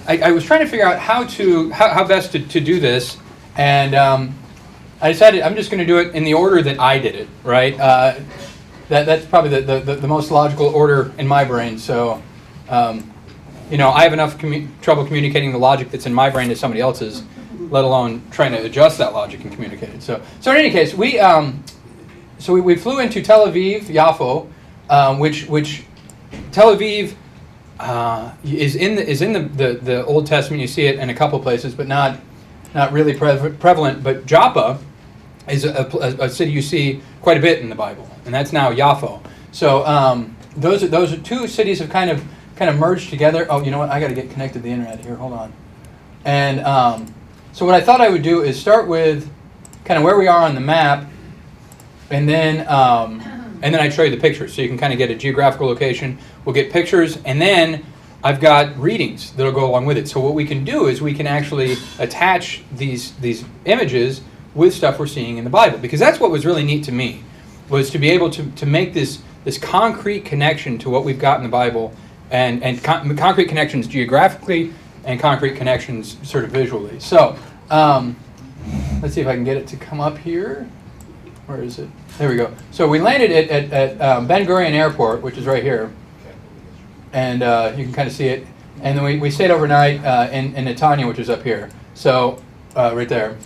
I was trying to figure out how best to do this, and I decided I'm just going to do it in the order that I did it, right? That's probably the most logical order in my brain. So, I have enough trouble communicating the logic that's in my brain to somebody else's, let alone trying to adjust that logic and communicate it. So in any case, we flew into Tel Aviv, Yaffo, which Tel Aviv is in the Old Testament. You see it in a couple places, but not really prevalent. But Joppa is a city you see quite a bit in the Bible, and that's now Yaffo. So those are two cities have kind of merged together. Oh, you know what? I got to get connected to the internet here. Hold on. And so what I thought I would do is start with kind of where we are on the map, and then I'd show you the pictures, so you can kind of get a geographical location. We'll get pictures, and then I've got readings that'll go along with it. So what we can do is we can actually attach these images with stuff we're seeing in the Bible, because that's what was really neat to me, was to be able to make this concrete connection to what we've got in the Bible, and concrete connections geographically and concrete connections sort of visually. So let's see if I can get it to come up here. Where is it? There we go. So we landed at Ben Gurion Airport, which is right here, and you can kind of see it. And then we stayed overnight in Netanya, which is up here. So right there.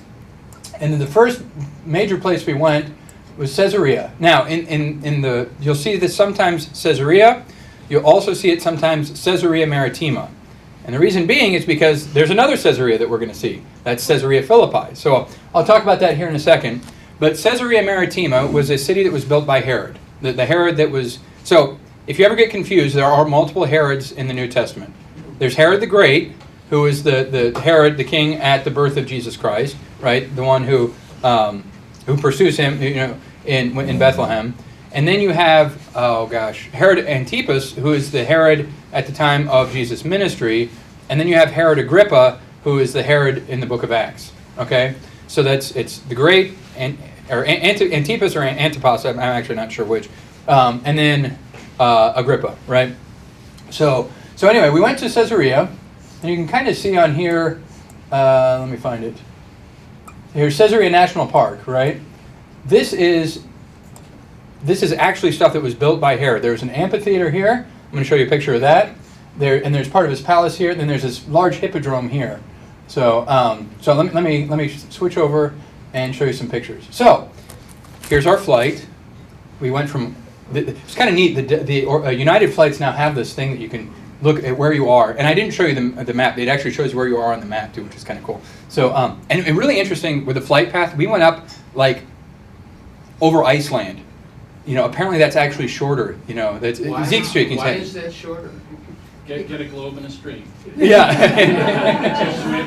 And then the first major place we went was Caesarea. Now, you'll see this sometimes Caesarea. You'll also see it sometimes Caesarea Maritima. And the reason being is because there's another Caesarea that we're going to see. That's Caesarea Philippi. So I'll talk about that here in a second. But Caesarea Maritima was a city that was built by Herod. The Herod that was... So if you ever get confused, there are multiple Herods in the New Testament. There's Herod the Great, who is the Herod, the king at the birth of Jesus Christ, right? The one who pursues him, in Bethlehem. And then you have, Herod Antipas, who is the Herod at the time of Jesus' ministry. And then you have Herod Agrippa, who is the Herod in the book of Acts. Okay? So it's the great, Antipas or Antipas, I'm actually not sure which. And then Agrippa, right? So anyway, we went to Caesarea, and you can kind of see on here, let me find it. Here's Caesarea National Park, right? This is actually stuff that was built by Herod. There's an amphitheater here. I'm going to show you a picture of that. And there's part of his palace here. Then there's this large hippodrome here. So let me switch over and show you some pictures. So here's our flight. We went from. It's kind of neat. The United flights now have this thing that you can look at where you are. And I didn't show you the map. It actually shows you where you are on the map too, which is kind of cool. So and really interesting with the flight path. We went up like over Iceland. Apparently that's actually shorter. That's Zeke Street. Why is that shorter? Get a globe and a string. Yeah.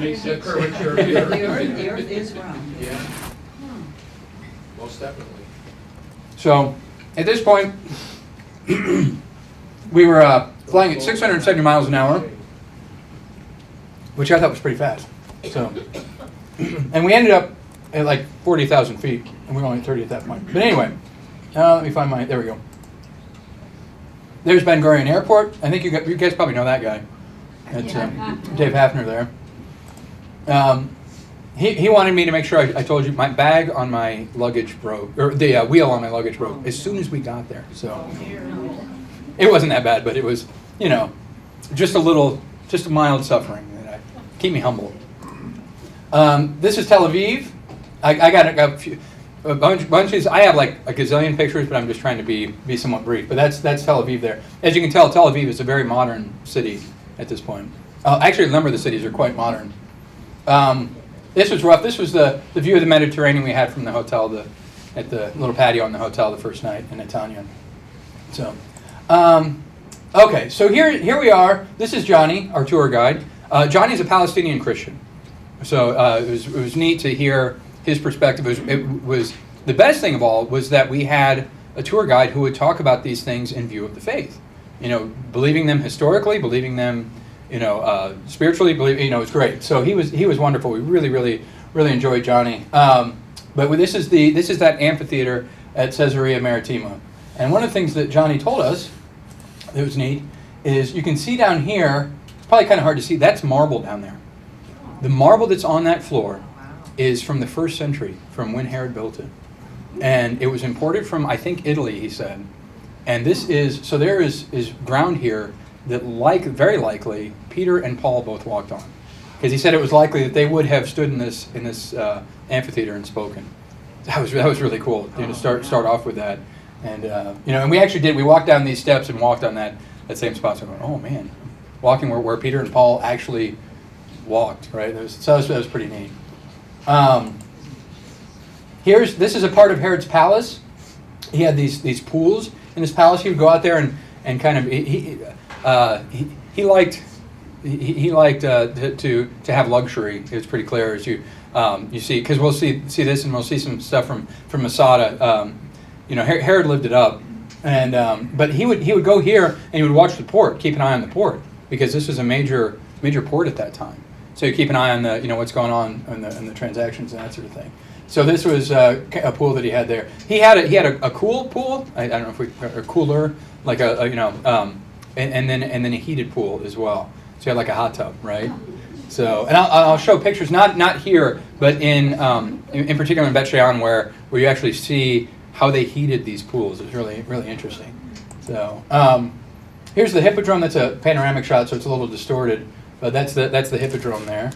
The curvature of the Earth is round. Yeah. Most definitely. So at this point, we were flying at 670 miles an hour, which I thought was pretty fast. So, and we ended up at like 40,000 feet, and we were only at 30 at that point. But anyway, let me find there we go. There's Ben Gurion Airport. I think you guys probably know that guy. That's Dave Hafner there. He wanted me to make sure I told you my bag on my luggage broke, or the wheel on my luggage broke as soon as we got there. So it wasn't that bad, but it was, just a mild suffering that keep me humble. This is Tel Aviv. I got a bunches. I have like a gazillion pictures, but I'm just trying to be somewhat brief. But that's Tel Aviv there. As you can tell, Tel Aviv is a very modern city at this point. Actually, a number of the cities are quite modern. This was rough. This was the view of the Mediterranean we had from the hotel, at the little patio in the hotel the first night in Netanya. So, okay. So here we are. This is Johnny, our tour guide. Johnny's a Palestinian Christian. So it was neat to hear his perspective. It was the best thing of all was that we had a tour guide who would talk about these things in view of the faith. Believing them historically, believing them, spiritually. It was great. So he was wonderful. We really enjoyed Johnny. But this is that amphitheater at Caesarea Maritima. And one of the things that Johnny told us that was neat is you can see down here probably kind of hard to see. That's marble down there. The marble that's on that floor is from the 1st century, from when Herod built it. And it was imported from, I think, Italy, he said. And this is, so there is ground here that very likely Peter and Paul both walked on. Because he said it was likely that they would have stood in this amphitheater and spoken. That was really cool, to start off with that. And, and we actually we walked down these steps and walked on that same spot. So I went, oh man, walking where Peter and Paul actually walked, right? That was pretty neat. This is a part of Herod's palace. He had these pools in his palace. He would go out there and kind of he liked to have luxury. It's pretty clear as you see, because we'll see this, and we'll see some stuff from Masada. Herod lived it up, and but he would go here and he would watch the port, keep an eye on the port, because this was a major port at that time. So you keep an eye on the what's going on in the transactions and that sort of thing. So this was a pool that he had there. He had a cool pool. I don't know if a cooler, like and then a heated pool as well. So you had like a hot tub, right? So, and I'll show pictures, not here, but in particular in Bet Shean, where you actually see how they heated these pools. It's really interesting. So here's the Hippodrome. That's a panoramic shot, so it's a little distorted, but that's the Hippodrome there.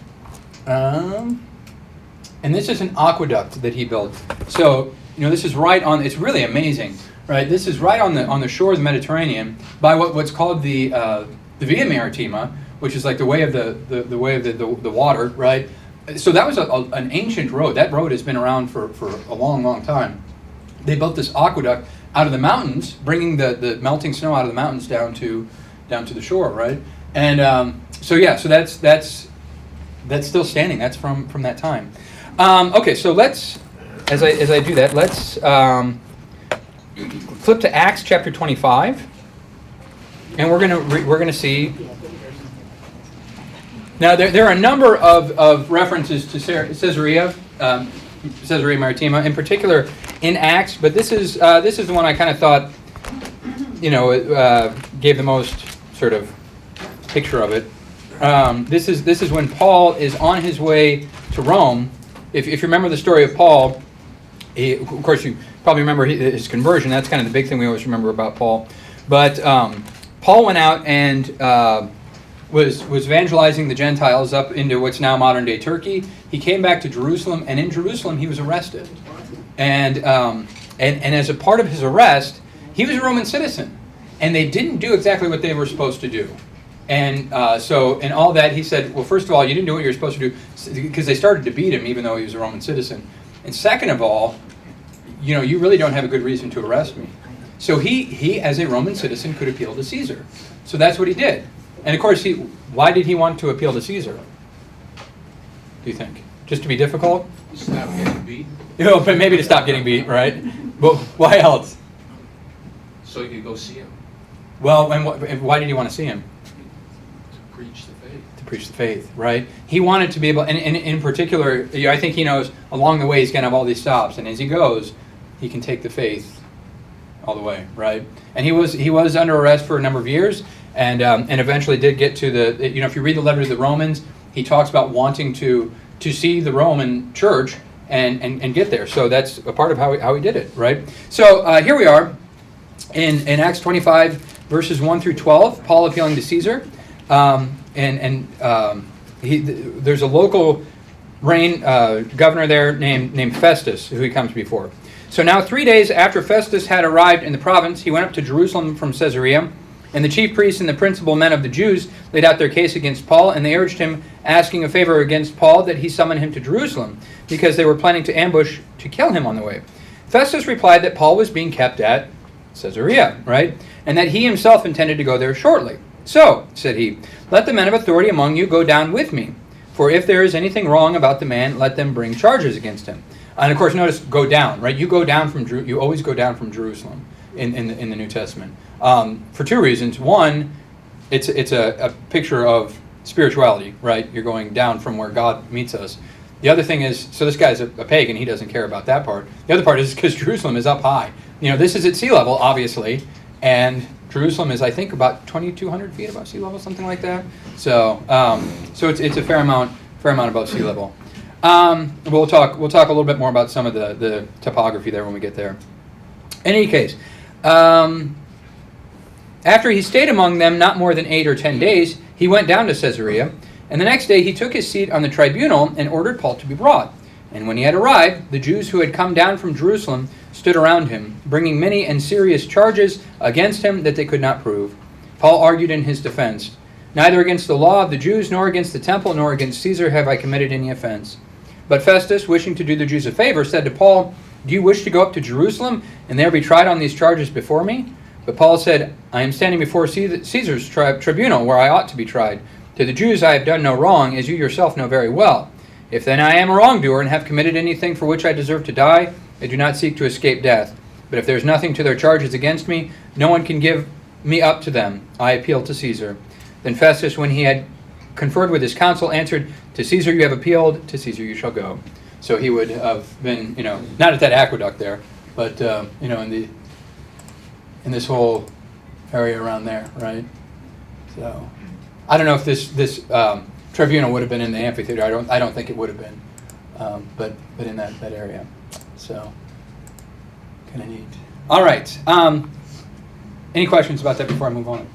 And this is an aqueduct that he built. So this is right on. It's really amazing, right? This is right on the shore of the Mediterranean by what's called the Via Maritima, which is like the way of the way of the water, right? So that was an ancient road. That road has been around for a long time. They built this aqueduct out of the mountains, bringing the melting snow out of the mountains down to the shore, right? And so that's still standing. That's from that time. Okay, so let's, as I do that, let's flip to Acts chapter 25, and we're gonna see. Now there are a number of references to Caesarea Maritima, in particular in Acts, but this is the one I kind of thought, gave the most sort of picture of it. This is when Paul is on his way to Rome. If you remember the story of Paul, of course you probably remember his conversion. That's kind of the big thing we always remember about Paul. But Paul went out and was evangelizing the Gentiles up into what's now modern day Turkey. He came back to Jerusalem, and in Jerusalem he was arrested. And as a part of his arrest, he was a Roman citizen, and they didn't do exactly what they were supposed to do. And so in all that, he said, well, first of all, you didn't do what you were supposed to do, because they started to beat him even though he was a Roman citizen. And second of all, you really don't have a good reason to arrest me. So he as a Roman citizen, could appeal to Caesar. So that's what he did. And of course, why did he want to appeal to Caesar? Do you think? Just to be difficult? Stop getting beat. But maybe to stop getting beat, right? But why else? So you could go see him. Well, and why did he want to see him? To preach the faith. To preach the faith, right? He wanted to be able, and in particular, I think he knows along the way he's going to have all these stops, and as he goes, he can take the faith all the way, right? And he was under arrest for a number of years, and eventually did get to the, if you read the letter to the Romans, he talks about wanting to see the Roman church and get there. So that's a part of how he did it, right? So here we are in Acts 25, verses 1 through 12, Paul appealing to Caesar. There's a local governor there named Festus, who he comes before. So now 3 days after Festus had arrived in the province, he went up to Jerusalem from Caesarea, and the chief priests and the principal men of the Jews laid out their case against Paul, and they urged him, asking a favor against Paul, that he summon him to Jerusalem, because they were planning to ambush to kill him on the way. Festus replied that Paul was being kept at Caesarea, right? And that he himself intended to go there shortly. So, said he, let the men of authority among you go down with me. For if there is anything wrong about the man, let them bring charges against him. And of course, notice, go down, right? You always go down from Jerusalem in the New Testament. For two reasons. One, it's a picture of spirituality, right? You're going down from where God meets us. The other thing is, so this guy's a pagan, he doesn't care about that part. The other part is because Jerusalem is up high. This is at sea level, obviously, And Jerusalem is, I think, about 2,200 feet above sea level, something like that. So, it's a fair amount above sea level. We'll talk a little bit more about some of the topography there when we get there. In any case, after he stayed among them not more than 8 or 10 days, he went down to Caesarea, and the next day he took his seat on the tribunal and ordered Paul to be brought. And when he had arrived, the Jews who had come down from Jerusalem stood around him, bringing many and serious charges against him that they could not prove. Paul argued in his defense, "Neither against the law of the Jews, nor against the temple, nor against Caesar have I committed any offense." But Festus, wishing to do the Jews a favor, said to Paul, "Do you wish to go up to Jerusalem and there be tried on these charges before me?" But Paul said, "I am standing before Caesar's tribunal, where I ought to be tried. To the Jews I have done no wrong, as you yourself know very well. If then I am a wrongdoer and have committed anything for which I deserve to die, I do not seek to escape death. But if there is nothing to their charges against me, no one can give me up to them. I appeal to Caesar." Then Festus, when he had conferred with his council, answered, "To Caesar you have appealed, to Caesar you shall go." So he would have been, not at that aqueduct there, but in this whole area around there, right? So I don't know if this tribunal would have been in the amphitheater. I don't think it would have been, but in that area. So kind of neat. All right. Any questions about that before I move on?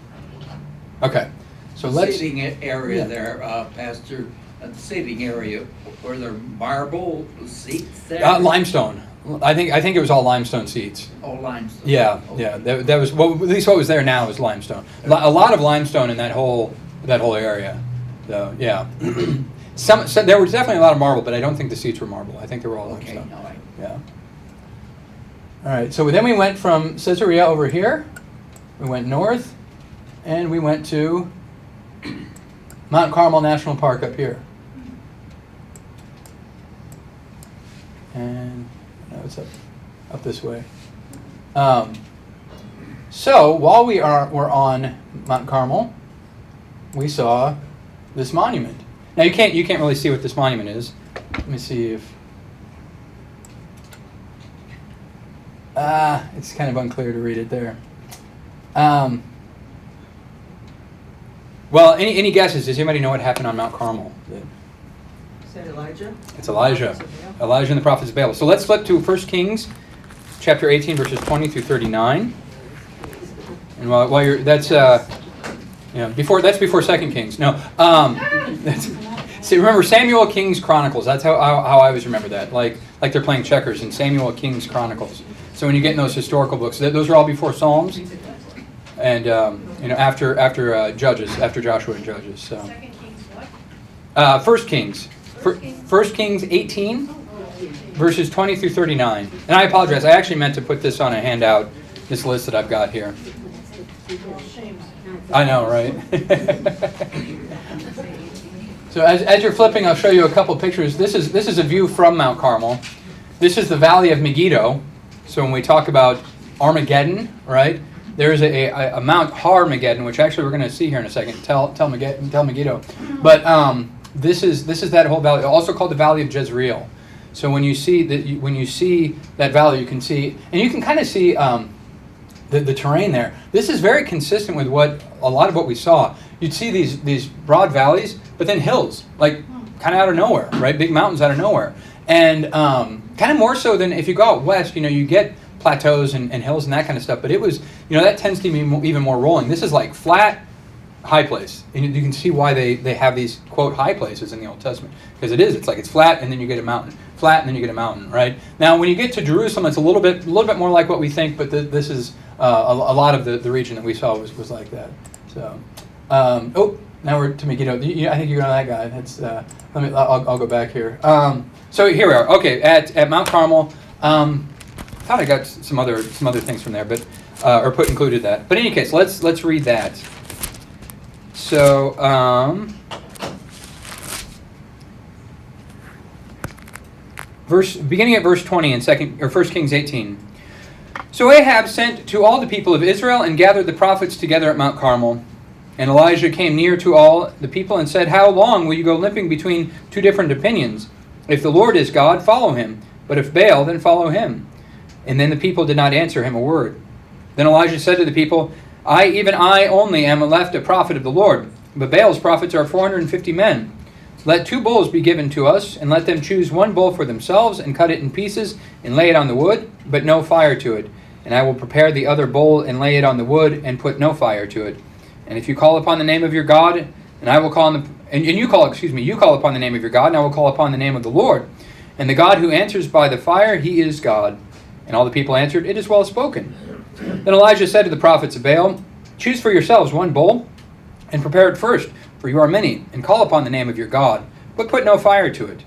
Okay. So let's. Seating area Yeah. there, Pastor. The seating area. Were there marble seats there? Limestone. I think it was all limestone seats. Oh, limestone. Yeah, Okay. yeah. That was at least what was there now is limestone. A lot of limestone in that whole area. So yeah. So there was definitely a lot of marble, but I don't think the seats were marble. I think they were all Okay. limestone. All right. Yeah. All right. So then we went from Caesarea over here. We went north, and we went to Mount Carmel National Park up here. And it's up this way. So while we're on Mount Carmel, we saw this monument. Now you can't really see what this monument is. Let me see if it's kind of unclear to read it there. Well, any guesses? Does anybody know what happened on Mount Carmel? Is that Elijah? It's Elijah. Elijah and the prophets of Baal. So let's flip to 1 Kings, chapter 18, verses 20 through 39. And while you're, that's before 2 Kings. No, see, remember Samuel Kings Chronicles. That's how I always remember that. Like they're playing checkers in Samuel Kings Chronicles. So when you get in those historical books, those are all before Psalms, and after Judges, after Joshua and Judges. So. 2 Kings what? 1 Kings. 1 Kings 18, verses 20 through 39. And I apologize. I actually meant to put this on a handout, this list that I've got here. I know, right? So as you're flipping, I'll show you a couple pictures. This is a view from Mount Carmel. This is the Valley of Megiddo. So when we talk about Armageddon, right? There's a Mount Harmageddon, which actually we're going to see here in a second. Tel Megiddo. But this is that whole valley, also called the Valley of Jezreel. So when you see that valley, you can see, and you can kind of see the terrain there. This is very consistent with a lot of what we saw. You'd see these broad valleys, but then hills, like kind of out of nowhere, right? Big mountains out of nowhere, and kind of more so than if you go out west. You get plateaus and hills and that kind of stuff. But it was, that tends to be even more rolling. This is like flat, high place. And you can see why they have these, quote, high places in the Old Testament. Because it's like it's flat and then you get a mountain. Flat and then you get a mountain, right? Now, when you get to Jerusalem, it's a little bit more like what we think, but this is a lot of the region that we saw was like that. So, now we're to Megiddo. I think you know that guy. It's I'll go back here. So here we are. Okay, at Mount Carmel. Thought I got some other things from there, but or included that. But in any case, let's read that. So beginning at verse 20 in 1 Kings 18. So Ahab sent to all the people of Israel and gathered the prophets together at Mount Carmel. And Elijah came near to all the people and said, "How long will you go limping between two different opinions? If the Lord is God, follow him. But if Baal, then follow him." And then the people did not answer him a word. Then Elijah said to the people, even I only am left a prophet of the Lord, but Baal's prophets are 450 men. Let 2 bulls be given to us, and let them choose 1 bull for themselves, and cut it in pieces, and lay it on the wood, but no fire to it. And I will prepare the other bull, and lay it on the wood, and put no fire to it. And if you call upon the name of your God, and I will call on you call upon the name of your God, and I will call upon the name of the Lord. And the God who answers by the fire, he is God. And all the people answered, It is well spoken. Then Elijah said to the prophets of Baal, Choose for yourselves 1 bull, and prepare it first, for you are many, and call upon the name of your God, but put no fire to it.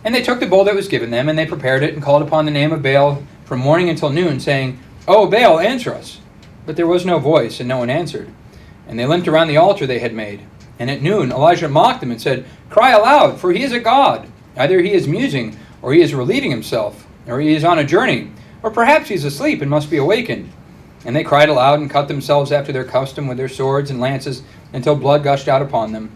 And they took the bull that was given them, and they prepared it, and called upon the name of Baal from morning until noon, saying, O Baal, answer us. But there was no voice, and no one answered. And they limped around the altar they had made. And at noon Elijah mocked them and said, Cry aloud, for he is a god. Either he is musing, or he is relieving himself, or he is on a journey, or perhaps he is asleep and must be awakened. And they cried aloud and cut themselves after their custom with their swords and lances until blood gushed out upon them.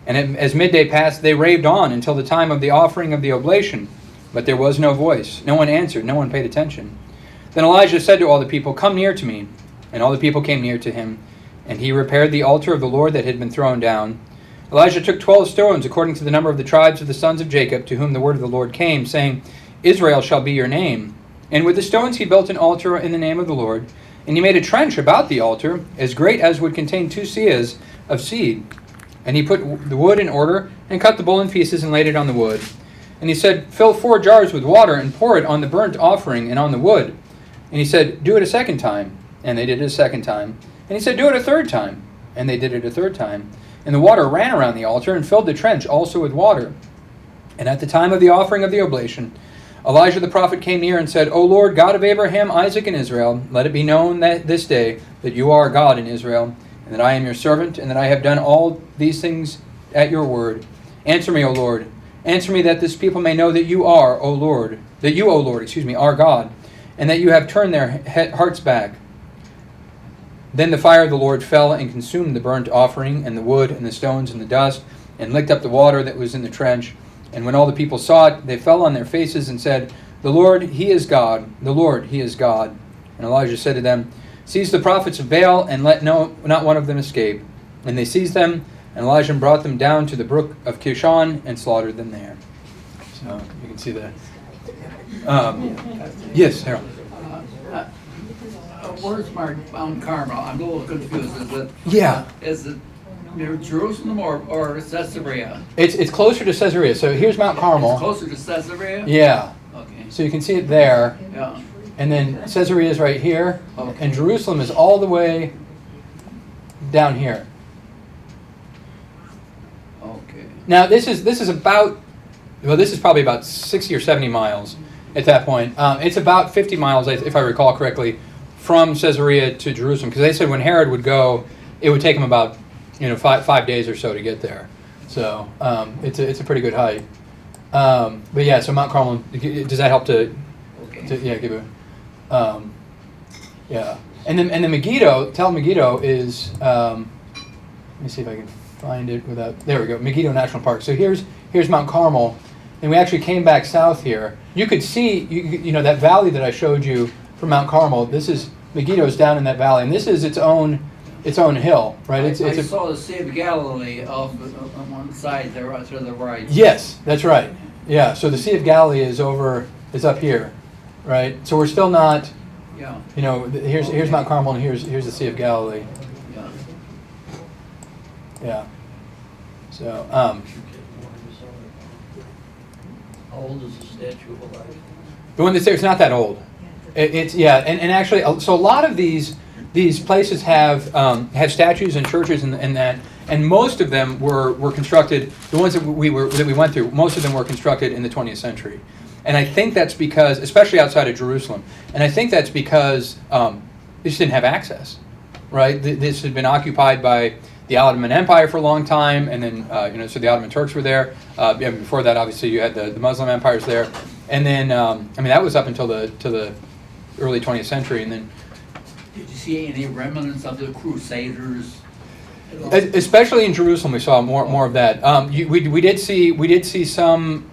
And as midday passed, they raved on until the time of the offering of the oblation. But there was no voice. No one answered. No one paid attention. Then Elijah said to all the people, Come near to me. And all the people came near to him. And he repaired the altar of the Lord that had been thrown down. Elijah took 12 stones according to the number of the tribes of the sons of Jacob, to whom the word of the Lord came, saying, Israel shall be your name. And with the stones he built an altar in the name of the Lord. And he made a trench about the altar, as great as would contain 2 seahs of seed. And he put the wood in order, and cut the bull in pieces, and laid it on the wood. And he said, Fill 4 jars with water, and pour it on the burnt offering and on the wood. And he said, Do it a second time. And they did it a second time. And he said, Do it a third time. And they did it a third time. And the water ran around the altar, and filled the trench also with water. And at the time of the offering of the oblation, Elijah the prophet came near and said, O Lord, God of Abraham, Isaac, and Israel, let it be known that this day that you are God in Israel, and that I am your servant, and that I have done all these things at your word. Answer me, O Lord. Answer me, that this people may know that you are, O Lord, are God, and that you have turned their hearts back. Then the fire of the Lord fell and consumed the burnt offering, and the wood, and the stones, and the dust, and licked up the water that was in the trench. And when all the people saw it, they fell on their faces and said, The Lord, he is God. The Lord, he is God. And Elijah said to them, Seize the prophets of Baal, and let not one of them escape. And they seized them, and Elijah brought them down to the brook of Kishon, and slaughtered them there. So you can see that. Yes, Harold. Where's Mount Carmel? I'm a little confused. Is it near Jerusalem or Caesarea? It's closer to Caesarea. So here's Mount Carmel. It's closer to Caesarea? Yeah. Okay. So you can see it there. Yeah. And then Caesarea is right here. Okay. And Jerusalem is all the way down here. Okay. Now this is probably about 60 or 70 miles at that point. It's about 50 miles, if I recall correctly, from Caesarea to Jerusalem. Because they said when Herod would go, it would take him about 5 days or so to get there. So it's a pretty good height. But yeah, so Mount Carmel, does that help to give it? Yeah. And then Megiddo, Tel Megiddo is, let me see if I can find it without, there we go, Megiddo National Park. So here's Mount Carmel, and we actually came back south here. You could see, you know, that valley that I showed you from Mount Carmel. This is, Megiddo's down in that valley, and this is its own hill, right? I saw the Sea of Galilee off on one side there, to the right. Yes, that's right. Yeah, so the Sea of Galilee is up here, right? So we're still not, here's Mount Carmel, and here's the Sea of Galilee. Yeah. Yeah. So, How old is the Statue of Elijah? the one that's there, it's not that old. And actually, so a lot of these places have statues and churches and that, and most of them were constructed. The ones that we went through, most of them were constructed in the 20th century, and I think that's because, especially outside of Jerusalem, and I think that's because they just didn't have access, right? This had been occupied by the Ottoman Empire for a long time, and then so the Ottoman Turks were there. Before that, obviously, you had the Muslim empires there, and then that was up until the early 20th century, and then. Did you see any remnants of the Crusaders? Especially in Jerusalem, we saw more of that. We did see some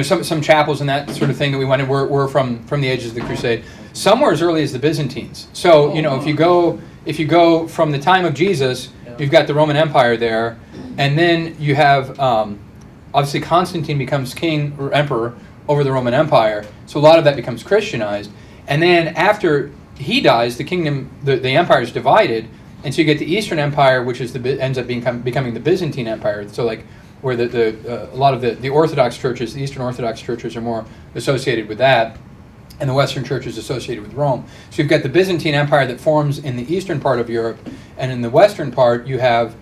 some chapels and that sort of thing that we went in were from the ages of the Crusade. some were as early as the Byzantines. So if you go from the time of Jesus, you've got the Roman Empire there, and then you have obviously Constantine becomes king or emperor over the Roman Empire. So a lot of that becomes Christianized, and then after he dies, the kingdom, the empire is divided, and so you get the Eastern Empire, which is ends up becoming the Byzantine Empire. So like where a lot of the Orthodox churches, the Eastern Orthodox churches, are more associated with that, and the Western Church is associated with Rome. So you've got the Byzantine Empire that forms in the eastern part of Europe, and in the western part you have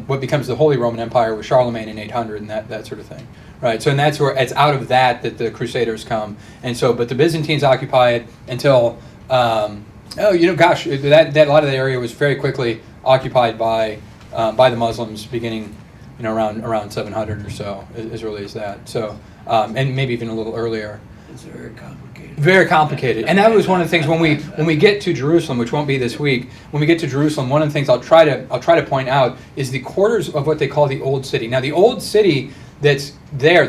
what becomes the Holy Roman Empire with Charlemagne in 800 and that sort of thing, right? So and that's where it's out of that the Crusaders come, and so but the Byzantines occupy it until that a lot of the area was very quickly occupied by the Muslims beginning around 700 or so, as early as that. So and maybe even a little earlier. It's very complicated. Very complicated, and that was one of the things when we get to Jerusalem, which won't be this week. When we get to Jerusalem, one of the things I'll try to point out is the quarters of what they call the Old City. Now, the Old City that's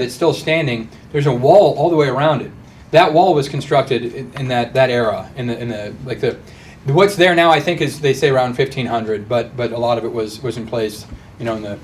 still standing, there's a wall all the way around it. That wall was constructed in that era, what's there now. I think is they say around 1500, but a lot of it was in place, during the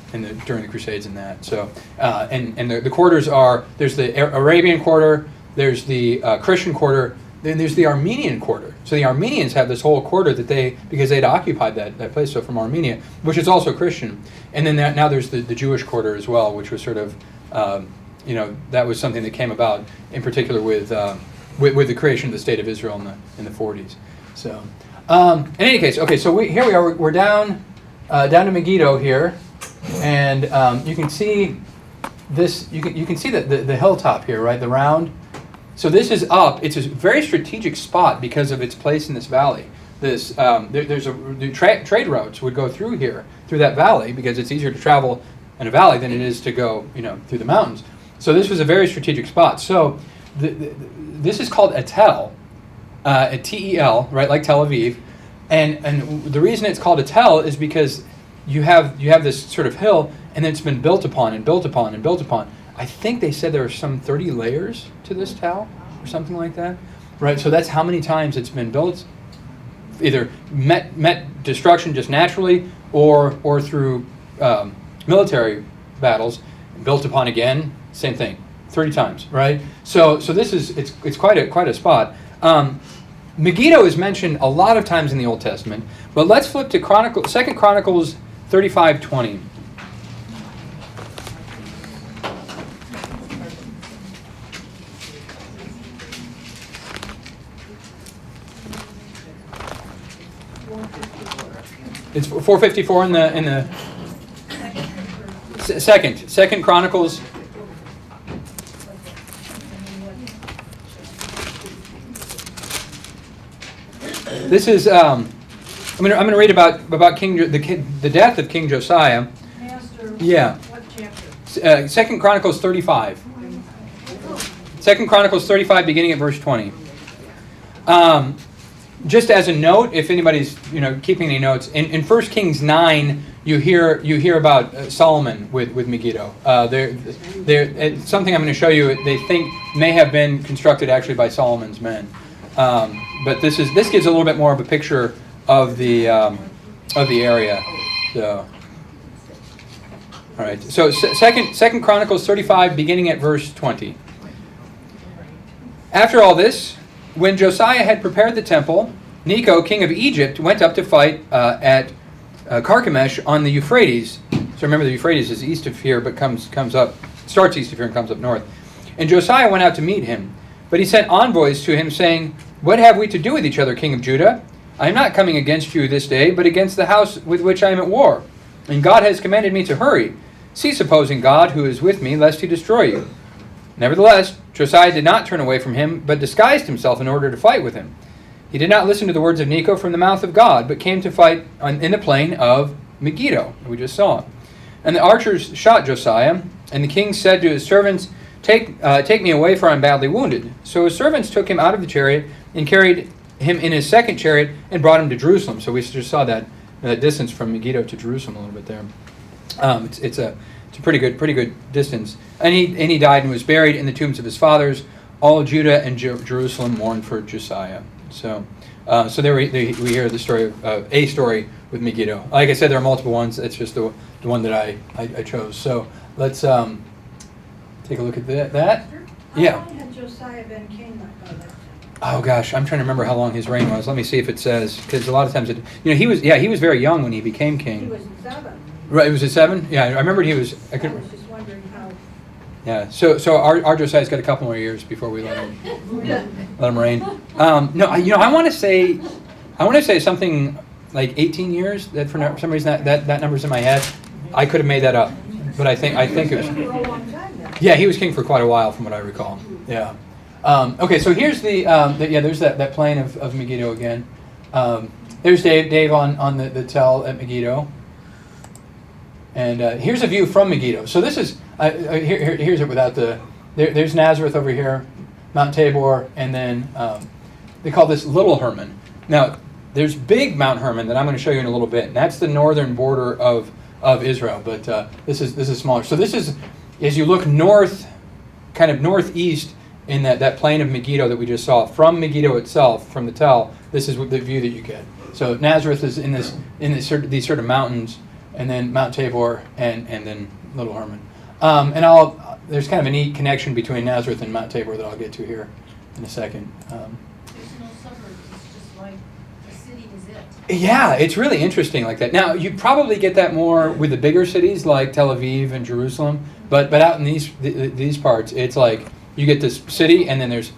Crusades and that. So and the quarters are there's the Arabian Quarter. There's the Christian quarter, then there's the Armenian quarter. So the Armenians have this whole quarter because they'd occupied that place, so from Armenia, which is also Christian. And then now there's the Jewish quarter as well, which was sort of, that was something that came about in particular with the creation of the State of Israel in the 40s. So in any case, okay, so here we are, we're down to Megiddo here, and you can see this, you can see the hilltop here, right, the round. So this is up. It's a very strategic spot because of its place in this valley. Trade routes would go through here, through that valley, because it's easier to travel in a valley than it is to go, through the mountains. So this was a very strategic spot. So this is called a Tel, a T-E-L, right, like Tel Aviv, and the reason it's called a Tel is because you have this sort of hill, and it's been built upon and built upon and built upon. I think they said there are some 30 layers to this Tel, or something like that, right? So that's how many times it's been built, either met destruction just naturally, or through military battles, built upon again, same thing, 30 times, right? So this is it's quite a spot. Megiddo is mentioned a lot of times in the Old Testament, but let's flip to 2 Chronicles 35:20. It's 454 in the second Chronicles. This is I'm going to read about the death of King Josiah. Pastor, Yeah. what chapter? 2 Chronicles 35. 2 Chronicles 35, beginning at verse 20. Just as a note, if anybody's keeping any notes, in 1 Kings 9, you hear about Solomon with Megiddo. It's something I'm going to show you. They think may have been constructed actually by Solomon's men, but this gives a little bit more of a picture of the area. So, all right. So Second Chronicles 35, beginning at verse 20. After all this, when Josiah had prepared the temple, Necho, king of Egypt, went up to fight at Carchemish on the Euphrates. So remember, the Euphrates is east of here, but comes up, starts east of here and comes up north. And Josiah went out to meet him, but he sent envoys to him, saying, "What have we to do with each other, king of Judah? I am not coming against you this day, but against the house with which I am at war. And God has commanded me to hurry. Cease opposing God, who is with me, lest he destroy you." Nevertheless, Josiah did not turn away from him, but disguised himself in order to fight with him. He did not listen to the words of Necho from the mouth of God, but came to fight in the plain of Megiddo, we just saw. And the archers shot Josiah, and the king said to his servants, Take me away, for I am badly wounded." So his servants took him out of the chariot and carried him in his second chariot and brought him to Jerusalem. So we just saw that distance from Megiddo to Jerusalem a little bit there. It's a pretty good distance. And he died and was buried in the tombs of his fathers. All Judah and Jerusalem mourned for Josiah. So, so there we hear the story of a story with Megiddo. Like I said, there are multiple ones. It's just the one that I chose. So let's take a look at that. Yeah. How long had Josiah been king by that time? Oh gosh, I'm trying to remember how long his reign was. Let me see if it says, because a lot of times he was very young when he became He king. was 7. Right, it was at 7. Yeah, I remembered he was. I was just wondering how. Yeah, so our Josiah's got a couple more years before we let him reign. No, I want to say something like 18 years. That for some reason that number's in my head. I could have made that up, but I think it was. For a long time then. Yeah, he was king for quite a while, from what I recall. Yeah. Okay, so here's there's that plain of Megiddo again. There's Dave on the Tel at Megiddo. And here's a view from Megiddo. So this is, here's it without there's Nazareth over here, Mount Tabor, and then they call this Little Hermon. Now, there's big Mount Hermon that I'm going to show you in a little bit, and that's the northern border of Israel, but this is smaller. So this is, as you look north, kind of northeast, in that plain of Megiddo that we just saw, from Megiddo itself, from the Tel, this is the view that you get. So Nazareth is in these sort of mountains, and then Mount Tabor, and then Little Hermon. And there's kind of a neat connection between Nazareth and Mount Tabor that I'll get to here in a second. There's no suburbs, it's just like the city is it. Yeah, it's really interesting like that. Now, you probably get that more with the bigger cities like Tel Aviv and Jerusalem, but out in these parts, it's like you get this city and then there's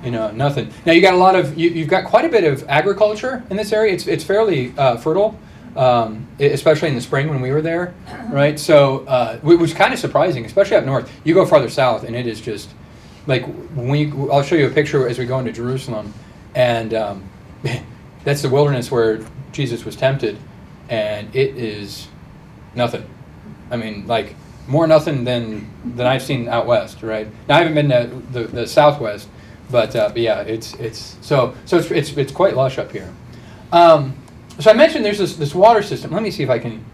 nothing. Now you got you've got quite a bit of agriculture in this area. It's fairly fertile, especially in the spring when we were there, right? So which was kind of surprising, especially up north. You go farther south and it is just like I'll show you a picture as we go into Jerusalem, and that's the wilderness where Jesus was tempted, and it is nothing. I mean, like more nothing than I've seen out west, right? Now I haven't been to the southwest, but yeah, it's quite lush up here. So I mentioned there's this water system. Let me see if I can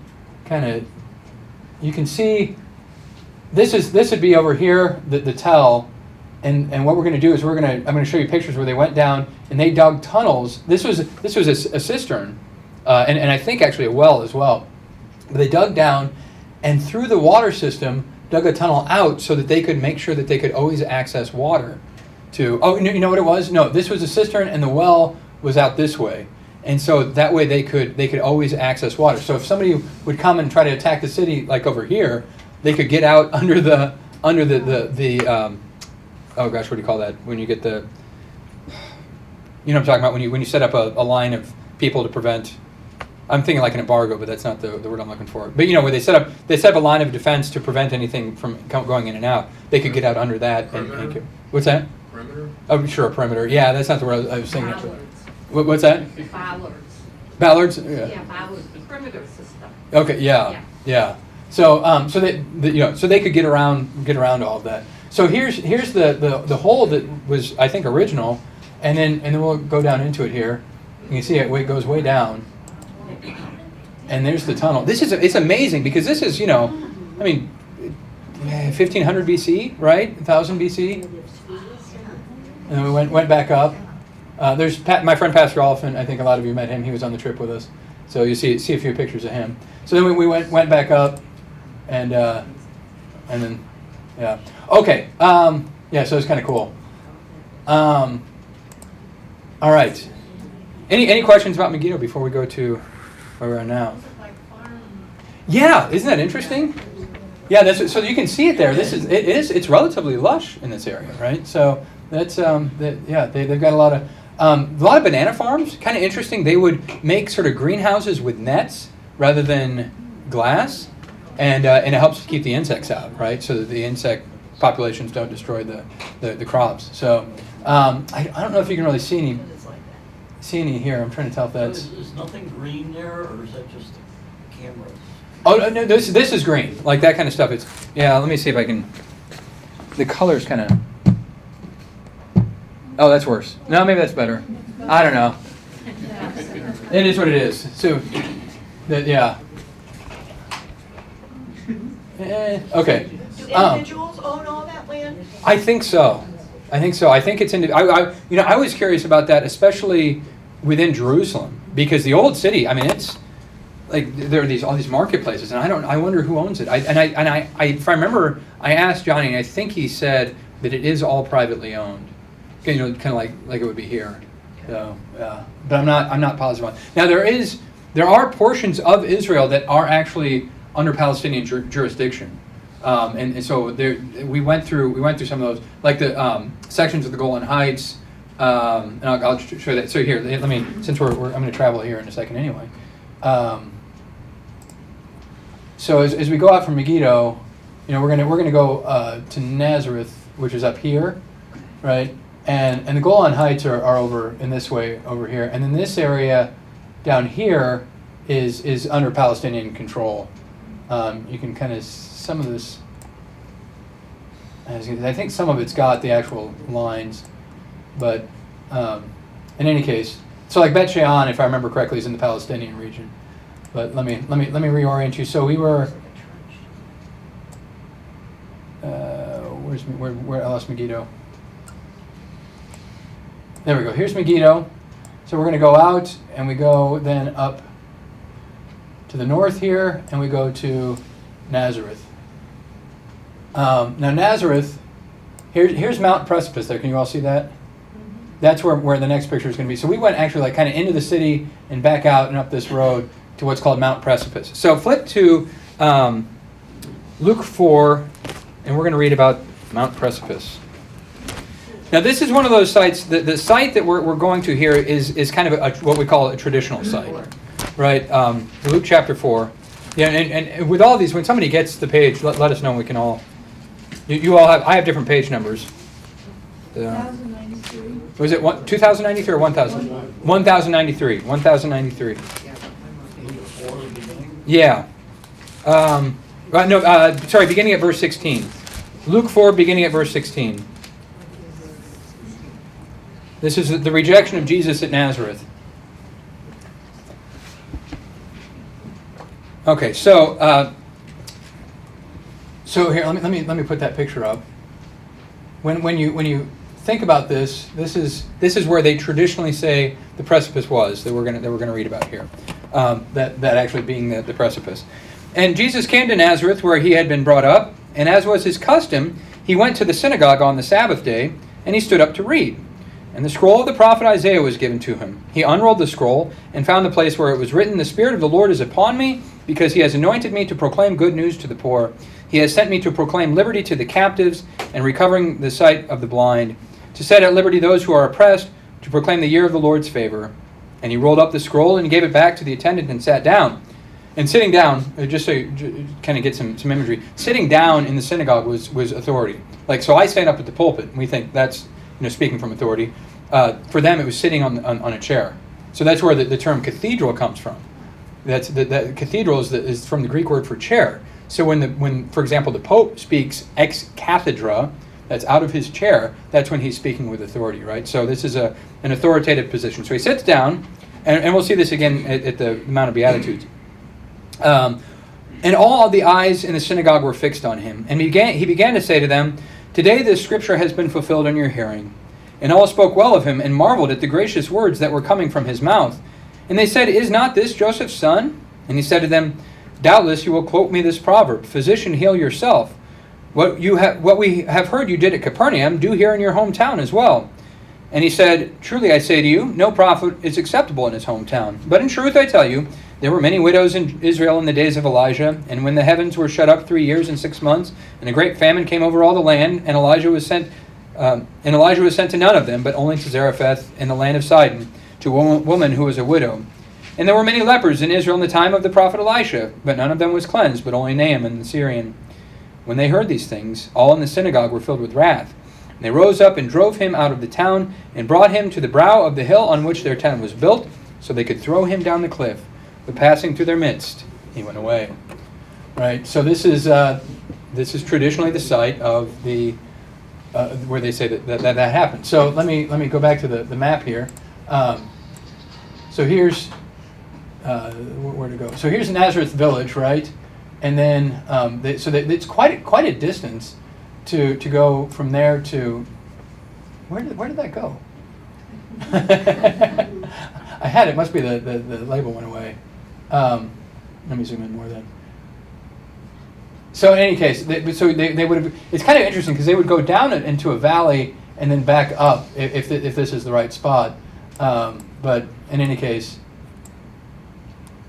you can see this would be over here, the Tel, and what we're going to do is I'm going to show you pictures where they went down and they dug tunnels. This was a cistern, and I think actually a well as well. But they dug down and through the water system dug a tunnel out so that they could make sure that they could always access water to. Oh, you know what it was? No, this was a cistern and the well was out this way. And so that way they could always access water. So if somebody would come and try to attack the city, like over here, they could get out under the oh gosh, what do you call that? When you get the, you know what I'm talking about, when you set up a line of people to prevent. I'm thinking like an embargo, but that's not the word I'm looking for. But where they set up a line of defense to prevent anything from going in and out. They could get out under that. And what's that? Perimeter? Oh, sure, a perimeter. Yeah, that's not the word I was thinking. What's that? Ballards. Ballards? Yeah, ballards. Perimeter system. Okay. Yeah. So they could get around all of that. So here's the hole that was, I think, original, and then we'll go down into it here. You can see it goes way down. And there's the tunnel. It's amazing because this is, 1500 BC, right? 1000 BC. And then we went back up. There's my friend Pastor Oliphant. I think a lot of you met him. He was on the trip with us. So you see a few pictures of him. So then we went back up, and then yeah. Okay. Yeah. So it's kind of cool. All right. Any questions about Megiddo before we go to where we are now? Yeah, isn't that interesting? Yeah, so you can see it there. It's relatively lush in this area, right? So that's they've got a lot of banana farms. Kind of interesting. They would make sort of greenhouses with nets rather than glass, and it helps keep the insects out, right? So that the insect populations don't destroy the crops. So I don't know if you can really see any here. I'm trying to tell if that's. Is nothing green there, or is that just the cameras? Oh no, this is green, like that kind of stuff. Let me see if I can. The color's kind of. Oh, that's worse. No, maybe that's better. I don't know. It is what it is. So, yeah. Okay. Do individuals own all that land? I think so. I think so. I think it's in. I was curious about that, especially within Jerusalem, because the old city. I mean, it's like there are all these marketplaces, and I wonder who owns it. If I remember, I asked Johnny, and I think he said that it is all privately owned. Kind of like it would be here. So, but I'm not positive on it. Now there are portions of Israel that are actually under Palestinian jurisdiction. And so we went through some of those, like the sections of the Golan Heights, and I'll show that. So here, let me, since I'm going to travel here in a second anyway. So as we go out from Megiddo, we're gonna go to Nazareth, which is up here, right? And the Golan Heights are over in this way over here, and then this area down here is under Palestinian control. You can kind of some of this. I think some of it's got the actual lines, but in any case, so like Bet Shean, if I remember correctly, is in the Palestinian region. But let me reorient you. So we were. Where else Megiddo? There we go. Here's Megiddo. So we're going to go out, and we go then up to the north here, and we go to Nazareth. Now Nazareth, here's Mount Precipice there. Can you all see that? That's where the next picture is going to be. So we went actually like kind of into the city and back out and up this road to what's called Mount Precipice. So flip to Luke 4, and we're going to read about Mount Precipice. Now this is one of those sites. The site that we're going to here is kind of what we call a traditional site, right? Luke chapter 4. Yeah, and with all these, when somebody gets the page, let us know. We can all. You all have. I have different page numbers. 1093. Was it 2093 or 1000? 1093. 1093. Yeah. Sorry. Beginning at verse 16. Luke 4, beginning at verse 16. This is the rejection of Jesus at Nazareth. Okay, so here, let me put that picture up. When you think about this is where they traditionally say the precipice was that we're gonna read about here. That actually being the precipice. And Jesus came to Nazareth, where he had been brought up, and as was his custom, he went to the synagogue on the Sabbath day, and he stood up to read. And the scroll of the prophet Isaiah was given to him. He unrolled the scroll and found the place where it was written, "The Spirit of the Lord is upon me, because he has anointed me to proclaim good news to the poor. He has sent me to proclaim liberty to the captives and recovering the sight of the blind, to set at liberty those who are oppressed, to proclaim the year of the Lord's favor." And he rolled up the scroll and he gave it back to the attendant and sat down. And sitting down, just so you kind of get some imagery, sitting down in the synagogue was authority. Like, so I stand up at the pulpit, and we think that's speaking from authority. For them, it was sitting on a chair. So that's where the term cathedral comes from. That cathedral is from the Greek word for chair. So when for example the Pope speaks ex cathedra, that's out of his chair, that's when he's speaking with authority, right? So this is an authoritative position. So he sits down, and we'll see this again at the Mount of Beatitudes. And all the eyes in the synagogue were fixed on him. And he began to say to them, "Today this scripture has been fulfilled in your hearing." And all spoke well of him and marveled at the gracious words that were coming from his mouth. And they said, "Is not this Joseph's son?" And he said to them, "Doubtless you will quote me this proverb, 'Physician, heal yourself. What we have heard you did at Capernaum, do here in your hometown as well." And he said, "Truly I say to you, no prophet is acceptable in his hometown. But in truth I tell you, there were many widows in Israel in the days of Elijah, and when the heavens were shut up 3 years and 6 months, and a great famine came over all the land, and Elijah was sent to none of them, but only to Zarephath in the land of Sidon, to a woman who was a widow. And there were many lepers in Israel in the time of the prophet Elisha, but none of them was cleansed, but only Naaman the Syrian." When they heard these things, all in the synagogue were filled with wrath. And they rose up and drove him out of the town, and brought him to the brow of the hill on which their tent was built, so they could throw him down the cliff. But passing through their midst, he went away. Right. So this is traditionally the site of the where they say that happened. So let me go back to the map here. So here's where to go. So here's Nazareth village, right? And then it's quite a distance to go from there to Where did that go? I had it. Must be the label went away. Let me zoom in more then. So in any case, they would have. It's kind of interesting because they would go down it into a valley and then back up if this is the right spot. But in any case,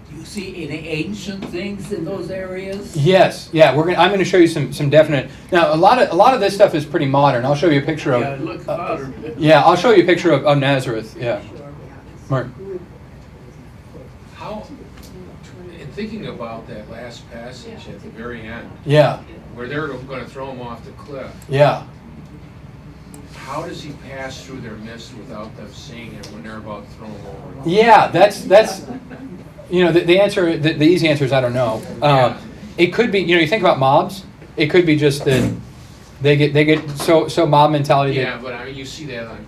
Do you see any ancient things in those areas? yes, yeah. I'm going to show you some definite. Now a lot of this stuff is pretty modern. I'll show you a picture of. Yeah, it looks modern. Yeah, I'll show you a picture of Nazareth. Yeah, Mark. How, in thinking about that last passage at the very end, Yeah, where they're going to throw him off the cliff, yeah. how does he pass through their midst without them seeing him when they're about to throw him over? Yeah, that's the answer. The easy answer is I don't know. It could be you think about mobs. It could be just that they get so mob mentality. Yeah, but I mean you see that on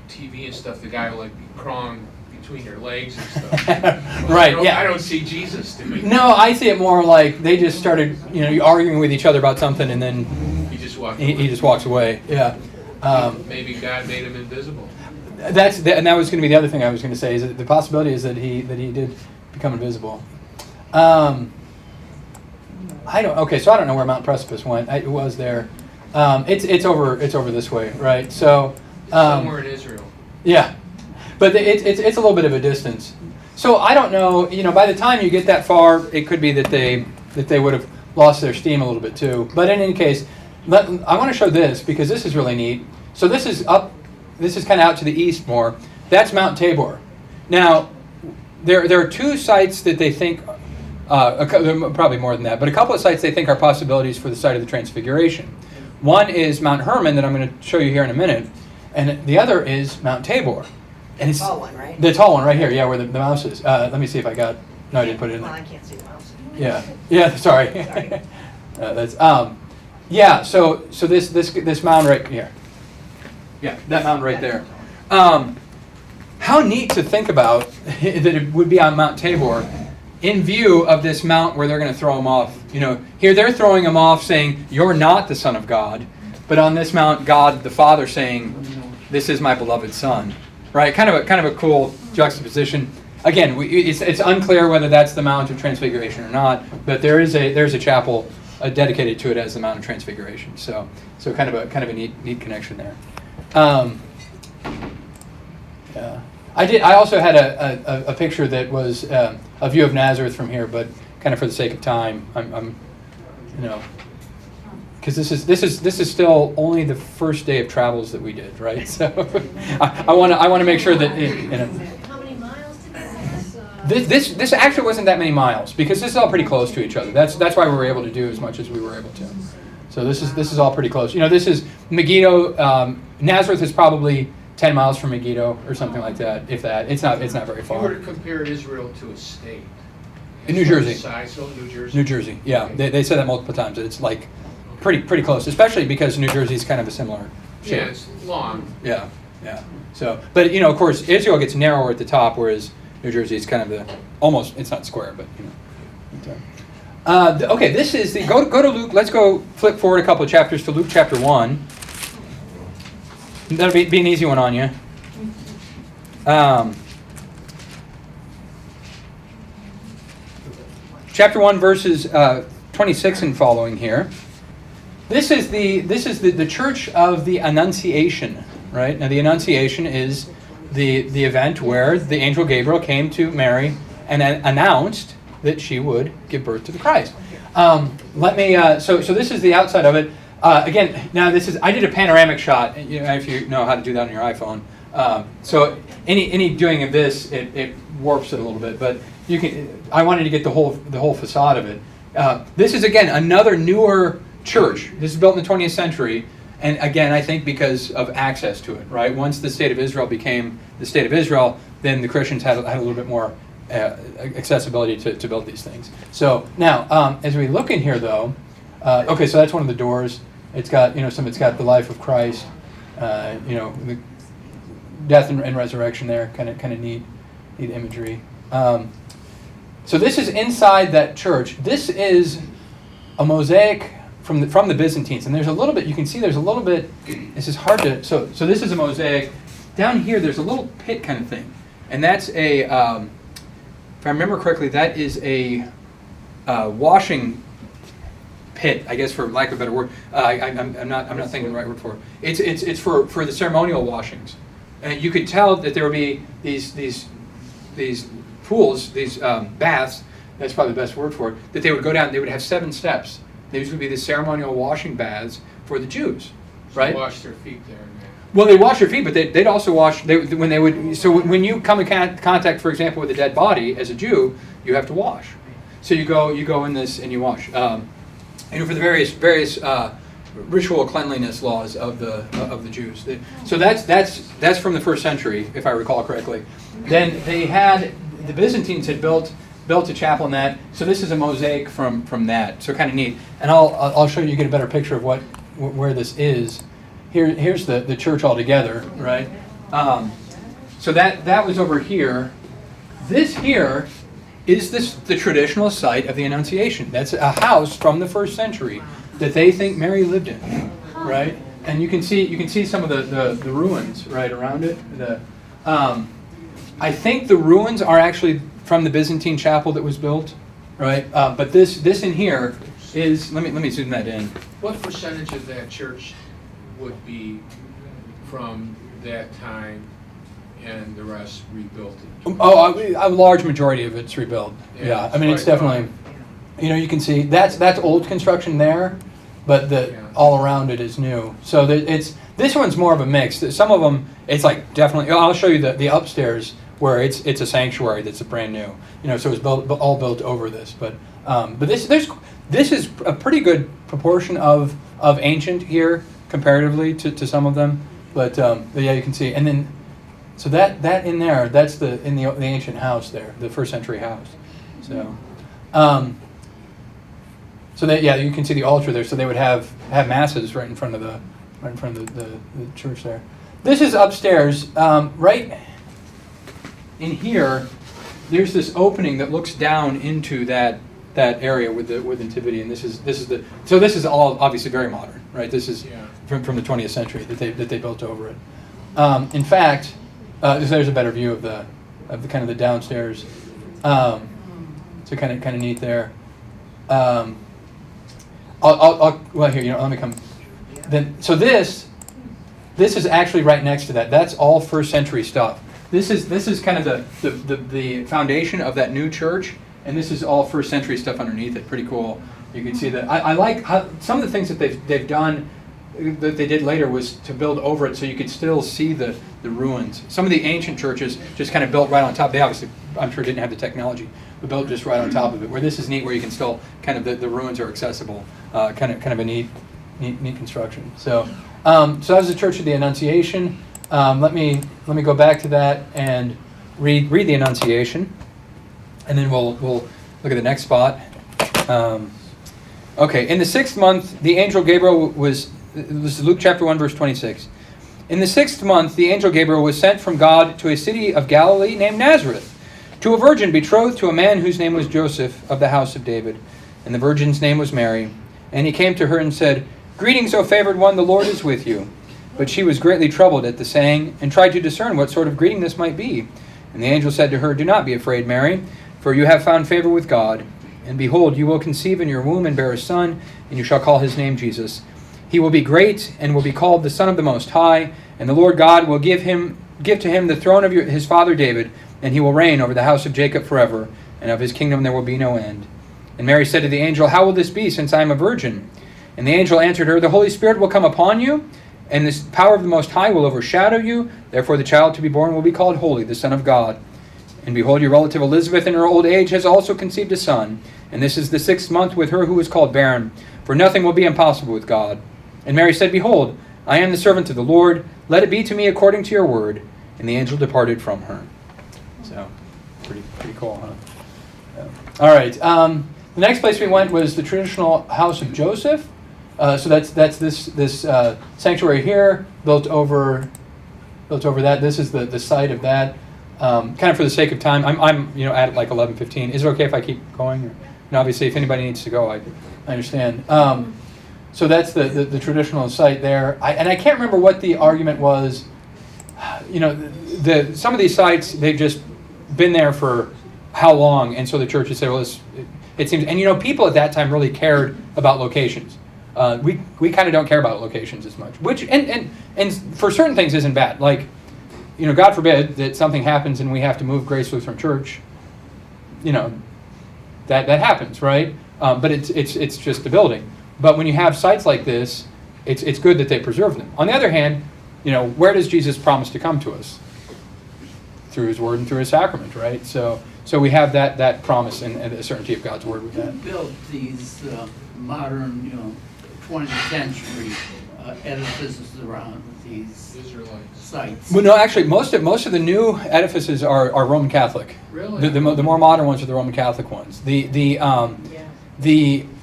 TV and stuff. The guy will like be crawling between their legs and stuff. Right. I don't see Jesus to me. No, I see it more like they just started arguing with each other about something and then He just walked. he just walks away. Yeah. Maybe God made him invisible. And that was going to be the other thing I was going to say is that the possibility is that he did become invisible. I don't know where Mount Precipice went. It was there. It's over this way, right? So Somewhere in Israel. yeah, but it's a little bit of a distance. So I don't know. By the time you get that far, it could be that they would have lost their steam a little bit too. But in any case, I want to show this because this is really neat. So this is up. This is kind of out to the east more. That's Mount Tabor. Now, there are two sites that they think, probably more than that, but a couple of sites they think are possibilities for the site of the Transfiguration. One is Mount Hermon that I'm going to show you here in a minute, and the other is Mount Tabor. And it's Tall one, right? the tall one right here, yeah, where the mouse is. Let me see if I got. No, I didn't put it in Well, there. I can't see the mouse. Yeah. Sorry. Sorry. That's yeah. So this mound right here. Yeah, that mound right there. How neat to think about that it would be on Mount Tabor, in view of this mount where they're going to throw him off. Here they're throwing him off, saying, "You're not the Son of God," but on this mount, God the Father saying, "This is my beloved Son." Right? Kind of a cool juxtaposition. Again, it's unclear whether that's the Mount of Transfiguration or not, but there's a chapel dedicated to it as the Mount of Transfiguration. So kind of a neat connection there. Yeah. I also had a picture that was a view of Nazareth from here, but kind of for the sake of time, I'm because this is still only the first day of travels that we did, right? So I want to make sure that How many miles did this actually wasn't that many miles because this is all pretty close to each other. That's why we were able to do as much as we were able to. So this is all pretty close. This is Megiddo. Nazareth is probably 10 miles from Megiddo or something like that. If that, it's not very If you were far. to compare Israel to a state. In New Jersey. Size, so New Jersey. New Jersey, yeah, they said that multiple times. It's like pretty close, especially because New Jersey is kind of a similar shape. Yeah, it's long. Yeah. So, but of course, Israel gets narrower at the top, whereas New Jersey is kind of almost. It's not square, but okay, this is the go to Luke. Let's go flip forward a couple of chapters to Luke chapter 1. That'll be an easy one on you. Chapter 1, verses 26 and following here. This is the church of the Annunciation, right? Now the Annunciation is the event where the angel Gabriel came to Mary and announced that she would give birth to the Christ. So this is the outside of it. Again, now I did a panoramic shot. If you know how to do that on your iPhone. So any doing of this, it warps it a little bit. But you can. I wanted to get the whole facade of it. This is again another newer church. This is built in the 20th century, and again, I think because of access to it. Right. Once the state of Israel became the state of Israel, then the Christians had a little bit more accessibility to build these things. So now, as we look in here, though, okay, so that's one of the doors. It's got it's got the life of Christ, the death and resurrection there. Kind of neat imagery. So this is inside that church. This is a mosaic from the Byzantines. And there's a little bit, you can see there's a little bit, this is hard to, so this is a mosaic. Down here there's a little pit kind of thing. And that's a, if I remember correctly, that is a washing pit, I guess, for lack of a better word. I'm not thinking the right word for it. It's for the ceremonial washings. And you could tell that there would be these pools, these baths, that's probably the best word for it, that they would go down, they would have 7 steps. These would be the ceremonial washing baths for the Jews, right? So wash their feet there. Well, they wash their feet, but they'd also wash, when they would, so when you come in contact, for example, with a dead body, as a Jew, you have to wash. So you go in this and you wash. For the various ritual cleanliness laws of the Jews. So that's from the 1st century, if I recall correctly. Then the Byzantines had built a chapel in that. So this is a mosaic from that. So kind of neat. And I'll show you, get a better picture of where this is. Here's the church altogether, right? So that was over here. This here is the traditional site of the Annunciation. That's a house from the 1st century that they think Mary lived in, right? And you can see some of the ruins right around it. I think the ruins are actually from the Byzantine chapel that was built, right? But this in here is, let me zoom that in. What percentage of that church would be from that time and the rest rebuilt? A large majority of it's rebuilt. Yeah, I mean, it's definitely, you can see that's old construction there, but all around it is new. So this one's more of a mix. Some of them, it's like definitely, I'll show you the upstairs where it's a sanctuary that's brand new. So it's all built over this. But this is a pretty good proportion of ancient here comparatively to some of them. But yeah, you can see. And then, so that in there, that's the ancient house there, the 1st century house. So, you can see the altar there. So they would have masses right in front of the church there. This is upstairs, right in here. There's this opening that looks down into that area with Nativity, and this is all obviously very modern, right? This is from the 20th century that they built over it. In fact, there's a better view of the kind of the downstairs. So kind of neat there. Well, here, let me come. Then, so this is actually right next to that. That's all 1st century stuff. This is kind of the foundation of that new church, and this is all 1st century stuff underneath it. Pretty cool. You can see that. I like how some of the things that they've done that they did later was to build over it so you could still see the ruins. Some of the ancient churches just kind of built right on top. They obviously, I'm sure, didn't have the technology, but built just right on top of it. Where this is neat, where you can still kind of the ruins are accessible. Kind of a neat construction. So that was the Church of the Annunciation. Let me go back to that and read the Annunciation, and then we'll look at the next spot. Okay, in the 6th month, the angel Gabriel was. This is Luke chapter 1, verse 26. In the 6th month, the angel Gabriel was sent from God to a city of Galilee named Nazareth, to a virgin betrothed to a man whose name was Joseph of the house of David, and the virgin's name was Mary. And he came to her and said, "Greetings, O favored one, the Lord is with you." But she was greatly troubled at the saying, and tried to discern what sort of greeting this might be. And the angel said to her, "Do not be afraid, Mary, for you have found favor with God. And behold, you will conceive in your womb and bear a son, and you shall call his name Jesus. He will be great, and will be called the Son of the Most High, and the Lord God will give to him the throne of his father David, and he will reign over the house of Jacob forever, and of his kingdom there will be no end." And Mary said to the angel, "How will this be, since I am a virgin?" And the angel answered her, "The Holy Spirit will come upon you, and the power of the Most High will overshadow you. Therefore the child to be born will be called Holy, the Son of God. And behold, your relative Elizabeth in her old age has also conceived a son, and this is the 6th month with her who is called barren, for nothing will be impossible with God." And Mary said, "Behold, I am the servant of the Lord. Let it be to me according to your word." And the angel departed from her. So, pretty cool, huh? All right. The next place we went was the traditional house of Joseph. So that's this sanctuary here, built over that. This is the site of that. Kind of for the sake of time, I'm at like 11:15. Is it okay if I keep going? And obviously, if anybody needs to go, I understand. So that's the traditional site there. And I can't remember what the argument was. You know, some of these sites, they've just been there for how long, and so the churches say, well, it seems, and you know, people at that time really cared about locations. We kind of don't care about locations as much, which and for certain things isn't bad. Like, you know, God forbid that something happens and we have to move Grace Lutheran Church. You know, that happens, right? But it's just the building. But when you have sites like this, it's good that they preserve them. On the other hand, you know, where does Jesus promise to come to us? Through His Word and through His sacrament, right? So we have that promise and the certainty of God's Word with that. Who built these modern, you know, 20th century edifices around these Israelites. sites? Well, no, actually, most of the new edifices are Roman Catholic. Really? The more modern ones are the Roman Catholic ones. The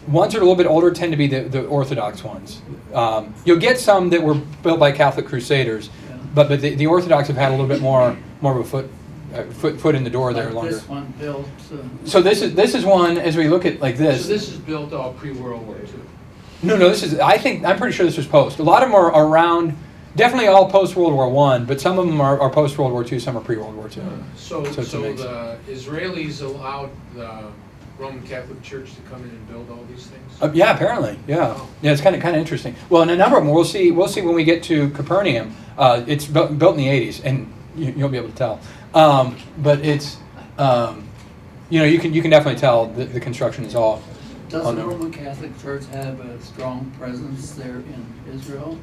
ones that are a little bit older tend to be the Orthodox ones. You'll get some that were built by Catholic Crusaders, Yeah. but the Orthodox have had a little bit more of a foot in the door there Like longer. this one built. So this is one, as we look at like So this. this is built all pre-World War II. No, this is. I'm pretty sure this was post. A lot of them are around. Definitely all post World War I, but some of them are post World War II. Some are pre World War II. So it's a mix. the Israelis allowed the Roman Catholic Church to come in and build all these things? Yeah, apparently. Yeah, Wow. yeah. It's kind of interesting. Well, and a number of them we'll see when we get to Capernaum. It's built in the 80s, and you'll be able to tell. But it's you know, you can definitely tell the construction is all. Does on the them. Roman Catholic Church have a strong presence there in Israel?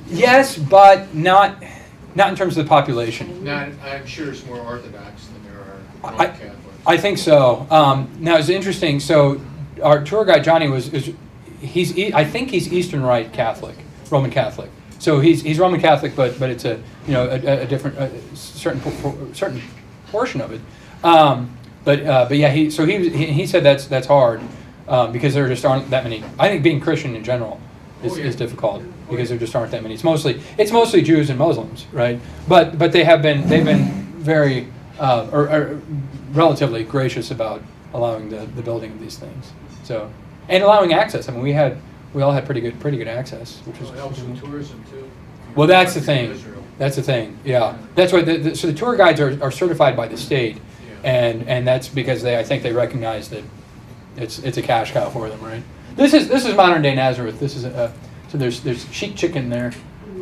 Yes, but not in terms of the population. Not, I'm sure it's more Orthodox than there are Roman Catholics. I think so. Now it's interesting. So our tour guide Johnny I think he's Eastern Rite Catholic, Roman Catholic. So he's Roman Catholic, but it's a different certain portion of it. But yeah, he said that's hard because there just aren't that many. I think being Christian in general is difficult because there just aren't that many. It's mostly Jews and Muslims, right? But they've been very or relatively gracious about allowing the building of these things. So and allowing access. I mean, we all had pretty good access, which was. It helps with tourism too. Well, that's the thing. Israel. That's the thing. Yeah, that's why. So the tour guides are certified by the state, and that's because I think they recognize that it's a cash cow for them, right? This is modern day Nazareth. This is so there's sheep chicken there.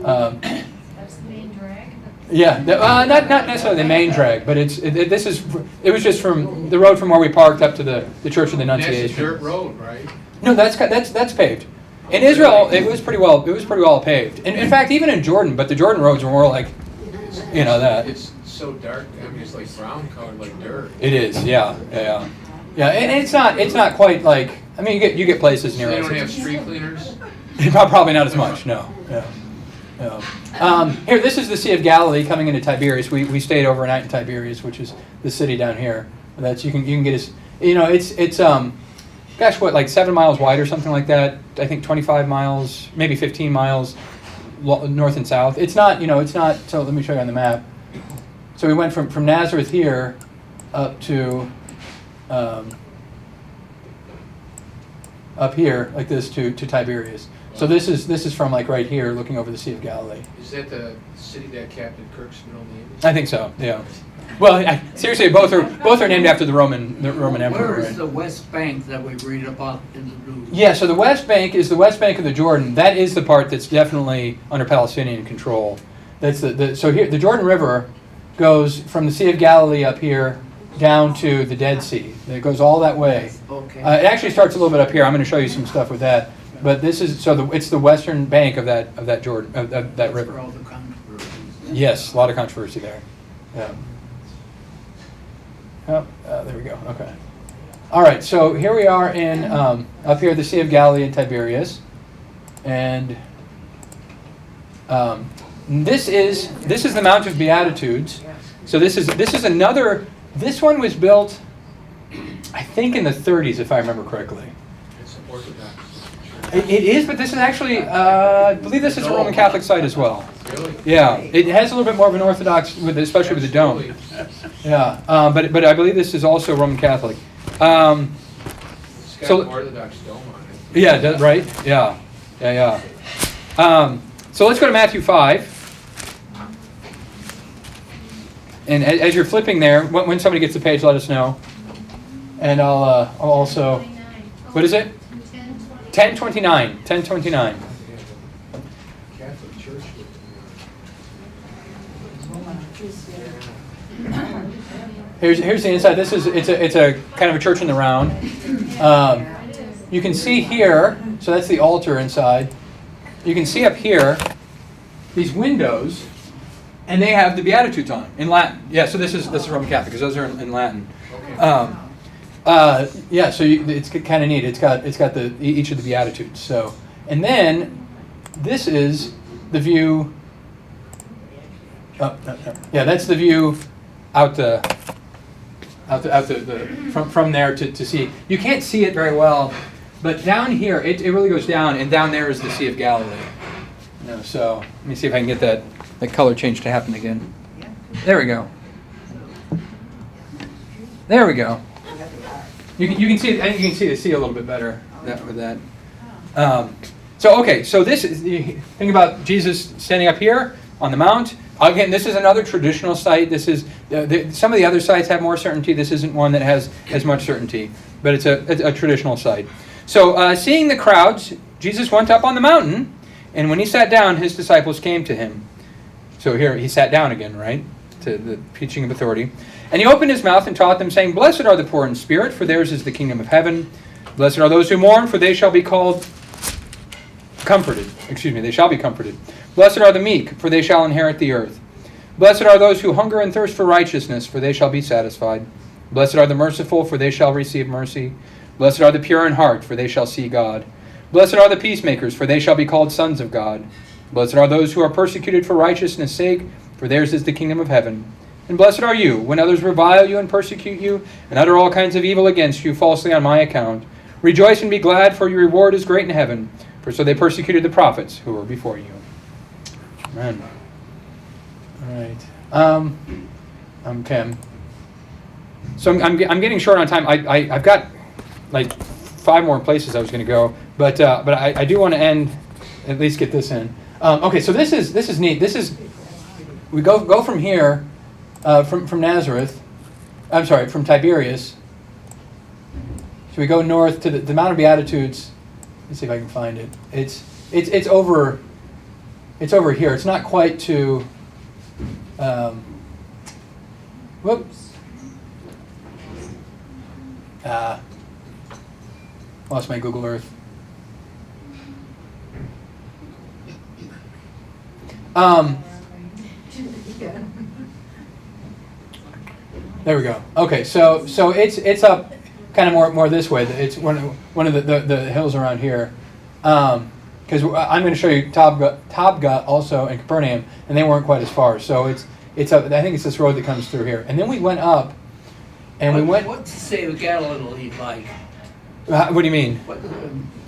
That's the main drag. Yeah, not necessarily the main drag, but it was just from the road from where we parked up to the Church of the And that's a Annunciation. dirt road, right? No, that's paved. In Israel, it was pretty well paved. In fact, even in Jordan, but the Jordan roads were more like, you know that. It's so dark. I mean, it's like brown colored, like dirt. It is, yeah. And it's not quite like. I mean, you get places So near they us. don't have street cleaners. Probably not as much. No. Here, this is the Sea of Galilee coming into Tiberias. We stayed overnight in Tiberias, which is the city down here. That's you can get as it's gosh, what, like 7 miles wide or something like that. I think 25 miles, maybe 15 miles north and south. It's not. So let me show you on the map. So we went from Nazareth here up to up here like this to Tiberias. So this is from like right here, looking over the Sea of Galilee. Is that the city that Captain Kirk's been on the 80s? I think so. Yeah. Well, seriously, both are named after the Roman emperor. Where is right? the West Bank that we read about in the news? Yeah. So the West Bank is the West Bank of the Jordan. That is the part that's definitely under Palestinian control. That's so here the Jordan River goes from the Sea of Galilee up here down to the Dead Sea. It goes all that way. Okay. It actually starts a little bit up here. I'm going to show you some stuff with that. But this is it's the western bank of that Jordan of that That's river. where all the controversies. Yes, a lot of controversy there. Yeah. Oh, there we go. Okay. All right. So here we are in up here, the Sea of Galilee in Tiberias, and this is the Mount of Beatitudes. So this is another. This one was built, I think, in the 30s, if I remember correctly. It's Orthodox. It is, but this is actually, I believe this is a Roman Catholic site as well. Really? Yeah, it has a little bit more of an Orthodox, especially with the dome. Absolutely. Yeah, but I believe this is also Roman Catholic. It's got So- an Orthodox dome on it. Yeah, right? Yeah. So let's go to Matthew 5. And as you're flipping there, when somebody gets the page, let us know. And I'll also... 29. What is it? 10:29. 1029. Catholic Church would. Here's the inside. It's a kind of a church in the round. You can see here, so that's the altar inside. You can see up here these windows, and they have the Beatitudes on in Latin. Yeah, so this is Roman Catholic because those are in Latin. Yeah, so it's kind of neat. It's got each of the Beatitudes. So, and then this is the view. Oh, no. Yeah, that's the view out from there to see. You can't see it very well, but down here it really goes down, and down there is the Sea of Galilee. So let me see if I can get that color change to happen again. There we go. There we go. You can see. I think you can see the sea a little bit better with that. So this is the thing about Jesus standing up here on the mount. Again, this is another traditional site. This is some of the other sites have more certainty. This isn't one that has as much certainty, but it's a traditional site. So seeing the crowds, Jesus went up on the mountain, and when he sat down, his disciples came to him. So here he sat down again, right, to the preaching of authority. And he opened his mouth and taught them, saying, "Blessed are the poor in spirit, for theirs is the kingdom of heaven. Blessed are those who mourn, for they shall be called comforted. They shall be comforted. Blessed are the meek, for they shall inherit the earth. Blessed are those who hunger and thirst for righteousness, for they shall be satisfied. Blessed are the merciful, for they shall receive mercy. Blessed are the pure in heart, for they shall see God. Blessed are the peacemakers, for they shall be called sons of God. Blessed are those who are persecuted for righteousness' sake, for theirs is the kingdom of heaven. And blessed are you, when others revile you and persecute you, and utter all kinds of evil against you falsely on my account. Rejoice and be glad, for your reward is great in heaven. For so they persecuted the prophets who were before you." Amen. All right. Okay. So I'm getting short on time. I've got like 5 more places I was going to go, but I do want to at least get this in. Okay. So this is neat. We go from here, from Nazareth. I'm sorry, from Tiberias. So we go north to the Mount of Beatitudes. Let's see if I can find it. It's over. It's over here. It's not quite to. Whoops. Lost my Google Earth. There we go. Okay, so it's up kind of more this way. It's one of the hills around here. Because I'm going to show you Tabga also in Capernaum, and they weren't quite as far. So it's up. I think it's this road that comes through here, and then we went up, and we went. What's the Sea of Galilee like? What do you mean?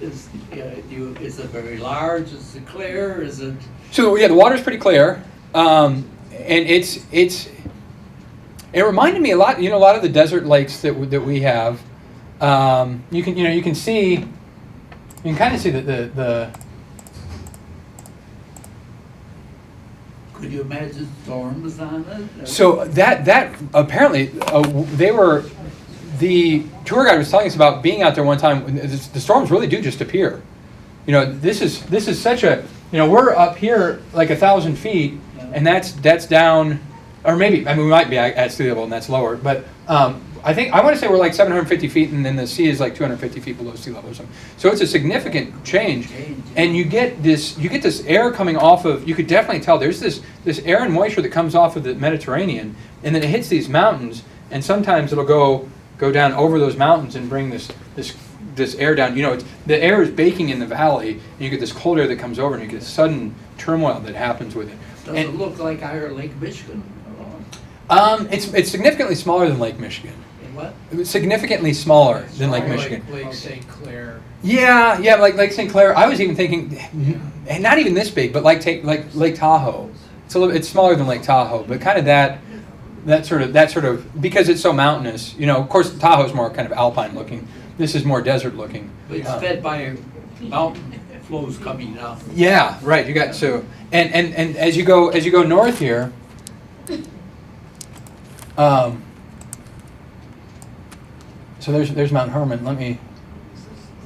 Is it very large? Is it clear? Is it? So yeah, the water's pretty clear, and it reminded me a lot. A lot of the desert lakes that we have. You can see. You can kind of see the. Could you imagine storms on it? So that apparently the tour guide was telling us about being out there one time. The storms really do just appear. This is such a we're up here like 1,000 feet, and that's down, or maybe we might be at sea level and that's lower, but I want to say we're like 750 feet, and then the sea is like 250 feet below sea level or something. So it's a significant change, and you get this air coming off of. You could definitely tell there's this air and moisture that comes off of the Mediterranean, and then it hits these mountains, and sometimes it'll go down over those mountains and bring this air down. The air is baking in the valley, and you get this cold air that comes over, and you get a sudden turmoil that happens with it. Does it look like Higher Lake Michigan? It's significantly smaller than Lake Michigan. What? It was significally smaller than Lake Michigan. Lake St. Clair. Yeah, like Lake St. Clair. I was even thinking, and not even this big, but like Lake Tahoe. It's smaller than Lake Tahoe, but kind of that sort of because it's so mountainous. Of course, Tahoe's more kind of alpine looking. This is more desert looking. But it's fed by mountain flows coming down. Yeah, right. You got so and as you go north here, so there's Mount Hermon. Let me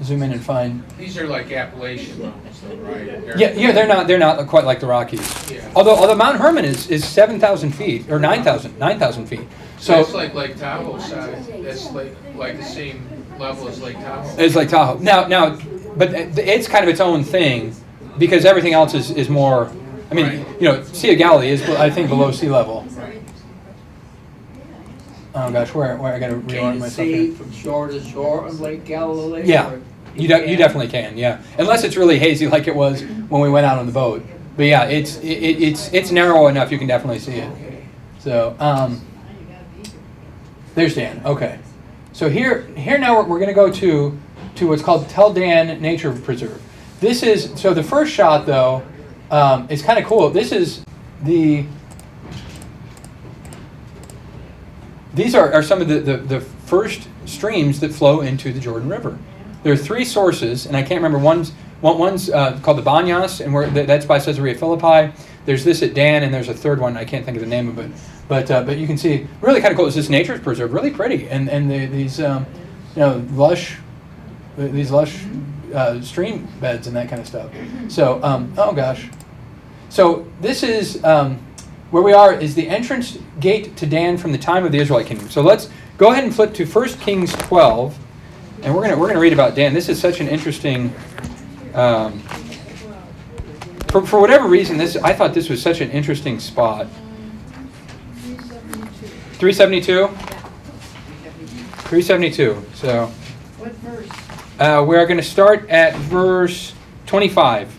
zoom in and find. These are like Appalachian mountains, though, right? Yeah, they're not quite like the Rockies. Yeah. Although Mount Hermon is 7,000 feet or 9,000 feet. So So it's like Lake Tahoe side. That's like the same level as Lake Tahoe. it's like Tahoe. Now, but it's kind of its own thing because everything else is more. I mean, Right. Sea of Galilee is I think below sea level. Oh gosh, where I gotta Can reorient you myself see here. from shore to shore on Lake Galilee? Yeah, or- you definitely can. Yeah, unless it's really hazy like it was when we went out on the boat. But yeah, it's narrow enough you can definitely see it. So there's Dan. Okay, so here now we're going to go to what's called Tel Dan Nature Preserve. This is so the first shot though is kind of cool. This is these are some of the first streams that flow into the Jordan River. There are three sources, and I can't remember. One's called the Banyas, and that's by Caesarea Philippi. There's this at Dan, and there's a third one. I can't think of the name of it, but you can see really kind of cool. It's this nature preserve, really pretty, and these lush stream beds and that kind of stuff. So oh gosh, so this is where we are is the entrance gate to Dan from the time of the Israelite kingdom. So let's go ahead and flip to 1 Kings 12, and we're gonna read about Dan. This is such an interesting. For whatever reason, I thought this was such an interesting spot. 372. 372. So What verse? we're going to start at verse 25.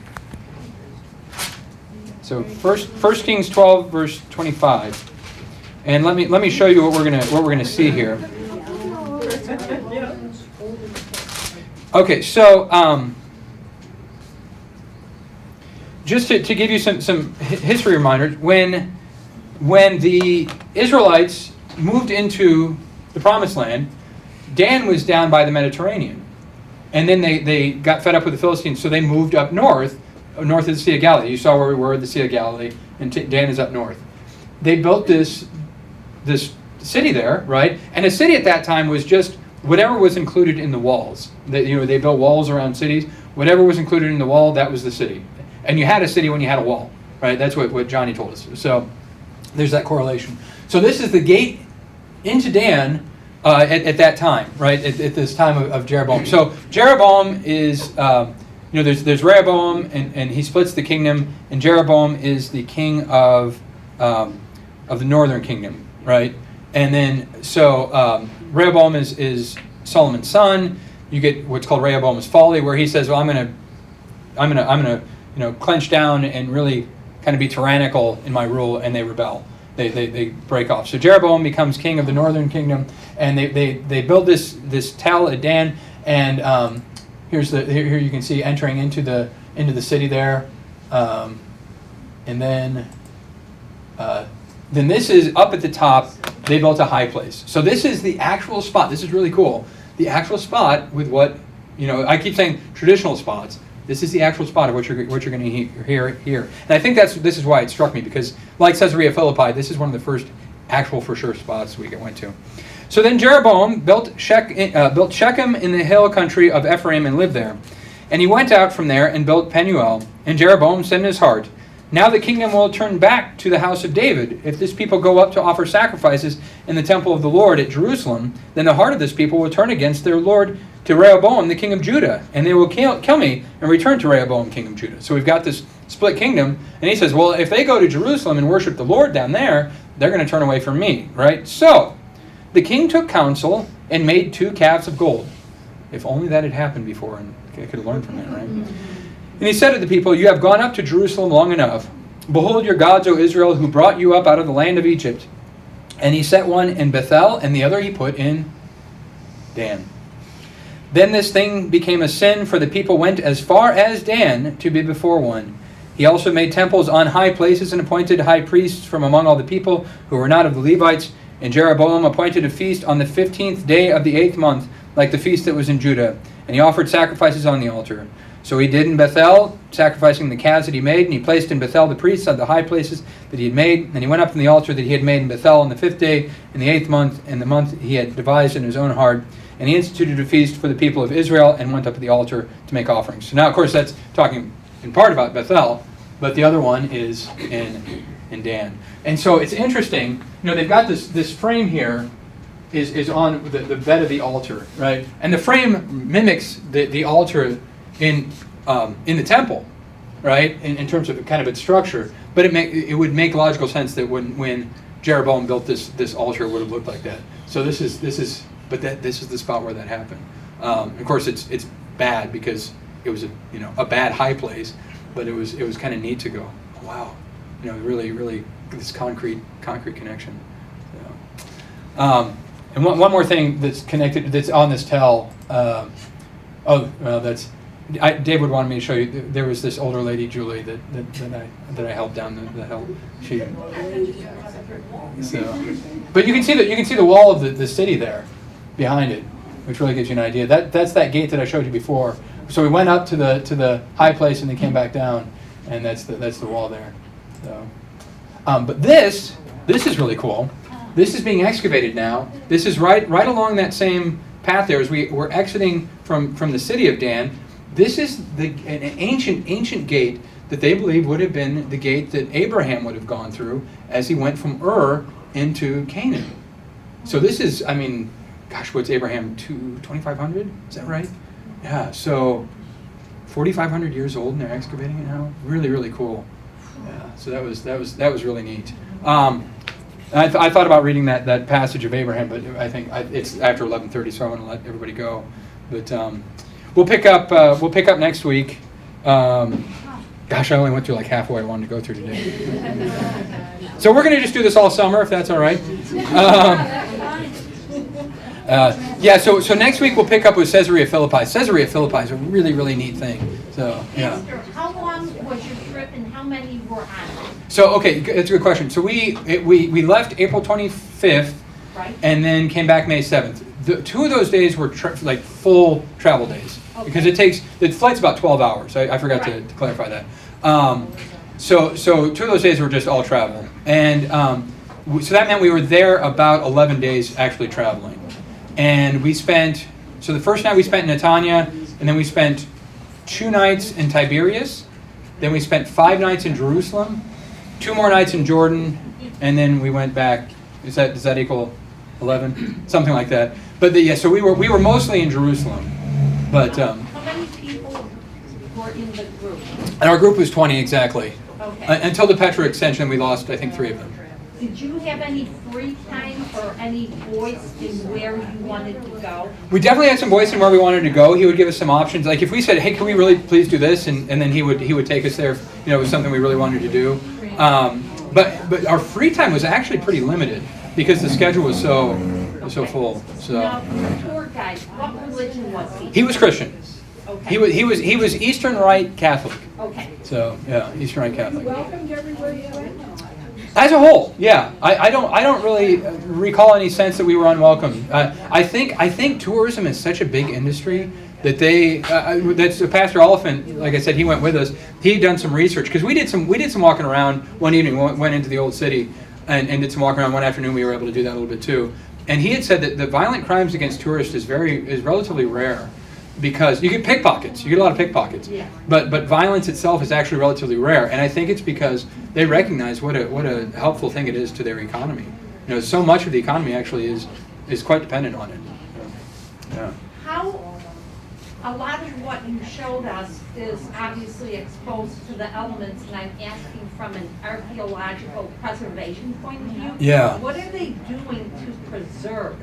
So First Kings 12, verse 25, and let me show you what we're gonna see here. Okay, so just to give you some history reminders, when the Israelites moved into the Promised Land, Dan was down by the Mediterranean, and then they got fed up with the Philistines, so they moved up north of the Sea of Galilee. You saw where we were, the Sea of Galilee, and Dan is up north. They built this city there, right? And a city at that time was just whatever was included in the walls. They built walls around cities. Whatever was included in the wall, that was the city. And you had a city when you had a wall, right? That's what Johnny told us. So there's that correlation. So this is the gate into Dan at that time, right? At this time of Jeroboam. So Jeroboam is, there's Rehoboam, and he splits the kingdom, and Jeroboam is the king of the northern kingdom, right? And then so Rehoboam is Solomon's son. You get what's called Rehoboam's folly, where he says, "Well, I'm gonna clench down and really kind of be tyrannical in my rule," and they rebel. They break off. So Jeroboam becomes king of the northern kingdom, and they build this Tel at Dan, and here you can see entering into the city there, and then this is up at the top. They built a high place. So this is the actual spot. This is really cool. The actual spot with what I keep saying traditional spots. This is the actual spot of what you're going to hear here. And I think this is why it struck me, because like Caesarea Philippi, this is one of the first actual for sure spots we went to. So then Jeroboam built Shechem in the hill country of Ephraim and lived there. And he went out from there and built Penuel. And Jeroboam said in his heart, "Now the kingdom will turn back to the house of David. If this people go up to offer sacrifices in the temple of the Lord at Jerusalem, then the heart of this people will turn against their Lord to Rehoboam, the king of Judah, and they will kill me and return to Rehoboam, king of Judah." So we've got this split kingdom, and he says, well, if they go to Jerusalem and worship the Lord down there, they're going to turn away from me, right? So the king took counsel and made 2 calves of gold. If only that had happened before, and I could have learned from that, right? And he said to the people, "You have gone up to Jerusalem long enough. Behold your gods, O Israel, who brought you up out of the land of Egypt." And he set one in Bethel, and the other he put in Dan. Then this thing became a sin, for the people went as far as Dan to be before one. He also made temples on high places and appointed high priests from among all the people who were not of the Levites. And Jeroboam appointed a feast on the 15th day of the 8th month, like the feast that was in Judah. And he offered sacrifices on the altar. So he did in Bethel, sacrificing the calves that he made, and he placed in Bethel the priests on the high places that he had made. And he went up from the altar that he had made in Bethel on the 5th day, in the 8th month, in the month he had devised in his own heart. And he instituted a feast for the people of Israel and went up to the altar to make offerings. So now, of course, that's talking in part about Bethel, but the other one is in Dan. And so it's interesting, they've got this frame here is on the bed of the altar, right? And the frame mimics the altar in the temple, right? In terms of kind of its structure. But it would make logical sense that when Jeroboam built this altar, it would have looked like that. So this is the spot where that happened. Of course, it's bad because it was a bad high place, but it was kind of neat to go, oh, wow, really this concrete connection. And one more thing that's connected, that's on this tell. Dave would want me to show you. There was this older lady, Julie, that I helped down the hill. But you can see the wall of the city there behind it, which really gives you an idea. That's that gate that I showed you before. So we went up to the high place and then came back down, and that's the wall there. So, but this is really cool. This is being excavated now. This is right along that same path there as we're exiting from the city of Dan. This is an ancient gate that they believe would have been the gate that Abraham would have gone through as he went from Ur into Canaan. So this is, what's Abraham, 2,500? Is that right? Yeah, so 4,500 years old and they're excavating it now. Really, really cool. Yeah, so that was really neat. I thought about reading that passage of Abraham, but I think it's after 11:30, so I want to let everybody go. But we'll pick up next week. Gosh, I only went through like half what I wanted to go through today. So we're going to just do this all summer, if that's all right. So next week we'll pick up with Caesarea Philippi. Caesarea Philippi is a really, really neat thing. So yeah. How long was your trip and how many were on it? So okay, that's a good question. So we left April 25th, right, and then came back May 7th. Two of those days were full travel days, okay, because the flight's about 12 hours. I forgot to clarify that. So 2 of those days were just all travel, and so that meant we were there about 11 days actually traveling. And so the first night we spent in Netanya, and then we spent 2 nights in Tiberias, then we spent 5 nights in Jerusalem, 2 more nights in Jordan, and then we went back. Does that equal 11? Something like that. But so we were mostly in Jerusalem. But how many people were in the group? And our group was 20 exactly. Okay. Until the Petra extension, we lost I think 3 of them. Did you have any free time or any voice in where you wanted to go? We definitely had some voice in where we wanted to go. He would give us some options. Like if we said, "Hey, can we really please do this?" and then he would take us there. It was something we really wanted to do. But our free time was actually pretty limited because the schedule was so full. So Now, the tour guide, what religion was he? he was Christian. Okay. He was Eastern Rite Catholic. Okay. So yeah, Eastern Rite Catholic. Welcomed everywhere you went. As a whole, yeah. I don't really recall any sense that we were unwelcome. I think tourism is such a big industry that that's Pastor Oliphant. Like I said, he went with us. He'd done some research because we did some walking around one evening. Went into the old city and did some walking around one afternoon. We were able to do that a little bit too. And he had said that the violent crimes against tourists is relatively rare. Because you get pickpockets, you get a lot of pickpockets, Yeah. but violence itself is actually relatively rare, and I think it's because they recognize what a helpful thing it is to their economy. So much of the economy actually is quite dependent on it. Yeah. A lot of what you showed us is obviously exposed to the elements, and I'm asking from an archaeological preservation point of view. Yeah. What are they doing to preserve?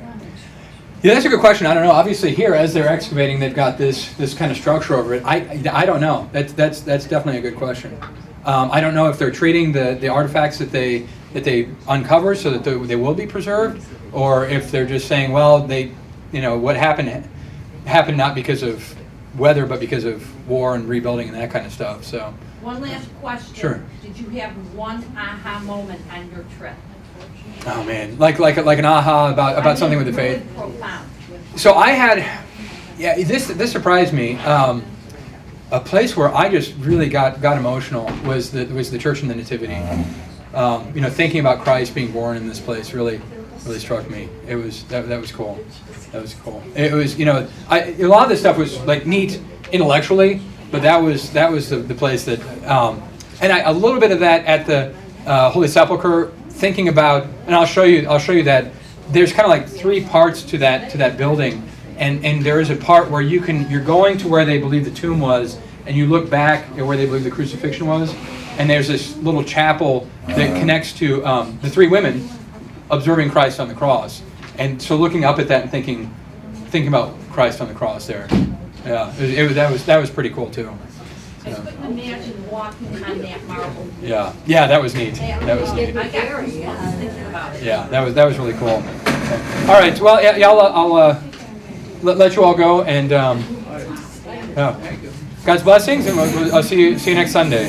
Yeah, that's a good question. I don't know. Obviously, here as they're excavating, they've got this kind of structure over it. I don't know. That's definitely a good question. I don't know if they're treating the artifacts that they uncover so that they will be preserved, or if they're just saying, well, what happened not because of weather, but because of war and rebuilding and that kind of stuff. So. One last question. Sure. Did you have one aha moment on your trip? Oh man, like an aha about something with the faith. Profound. So I had, this surprised me. a place where I just really got emotional was the Church in the Nativity. Thinking about Christ being born in this place really struck me. It was that was cool. That was cool. It was a lot of this stuff was like neat intellectually, but that was the place that and a little bit of that at the Holy Sepulchre. Thinking about, and I'll show you that there's kind of like three parts to that building, and there is a part where you're going to where they believe the tomb was, and you look back at where they believe the crucifixion was, and there's this little chapel that connects to the three women observing Christ on the cross, and so looking up at that and thinking about Christ on the cross there, yeah, that was pretty cool too. I couldn't imagine walking on that marble. Yeah, that was neat. That was neat. I got goosebumps thinking about it. Yeah, that was really cool. All right, well, yeah, I'll let you all go, and God's blessings, and I'll see you next Sunday.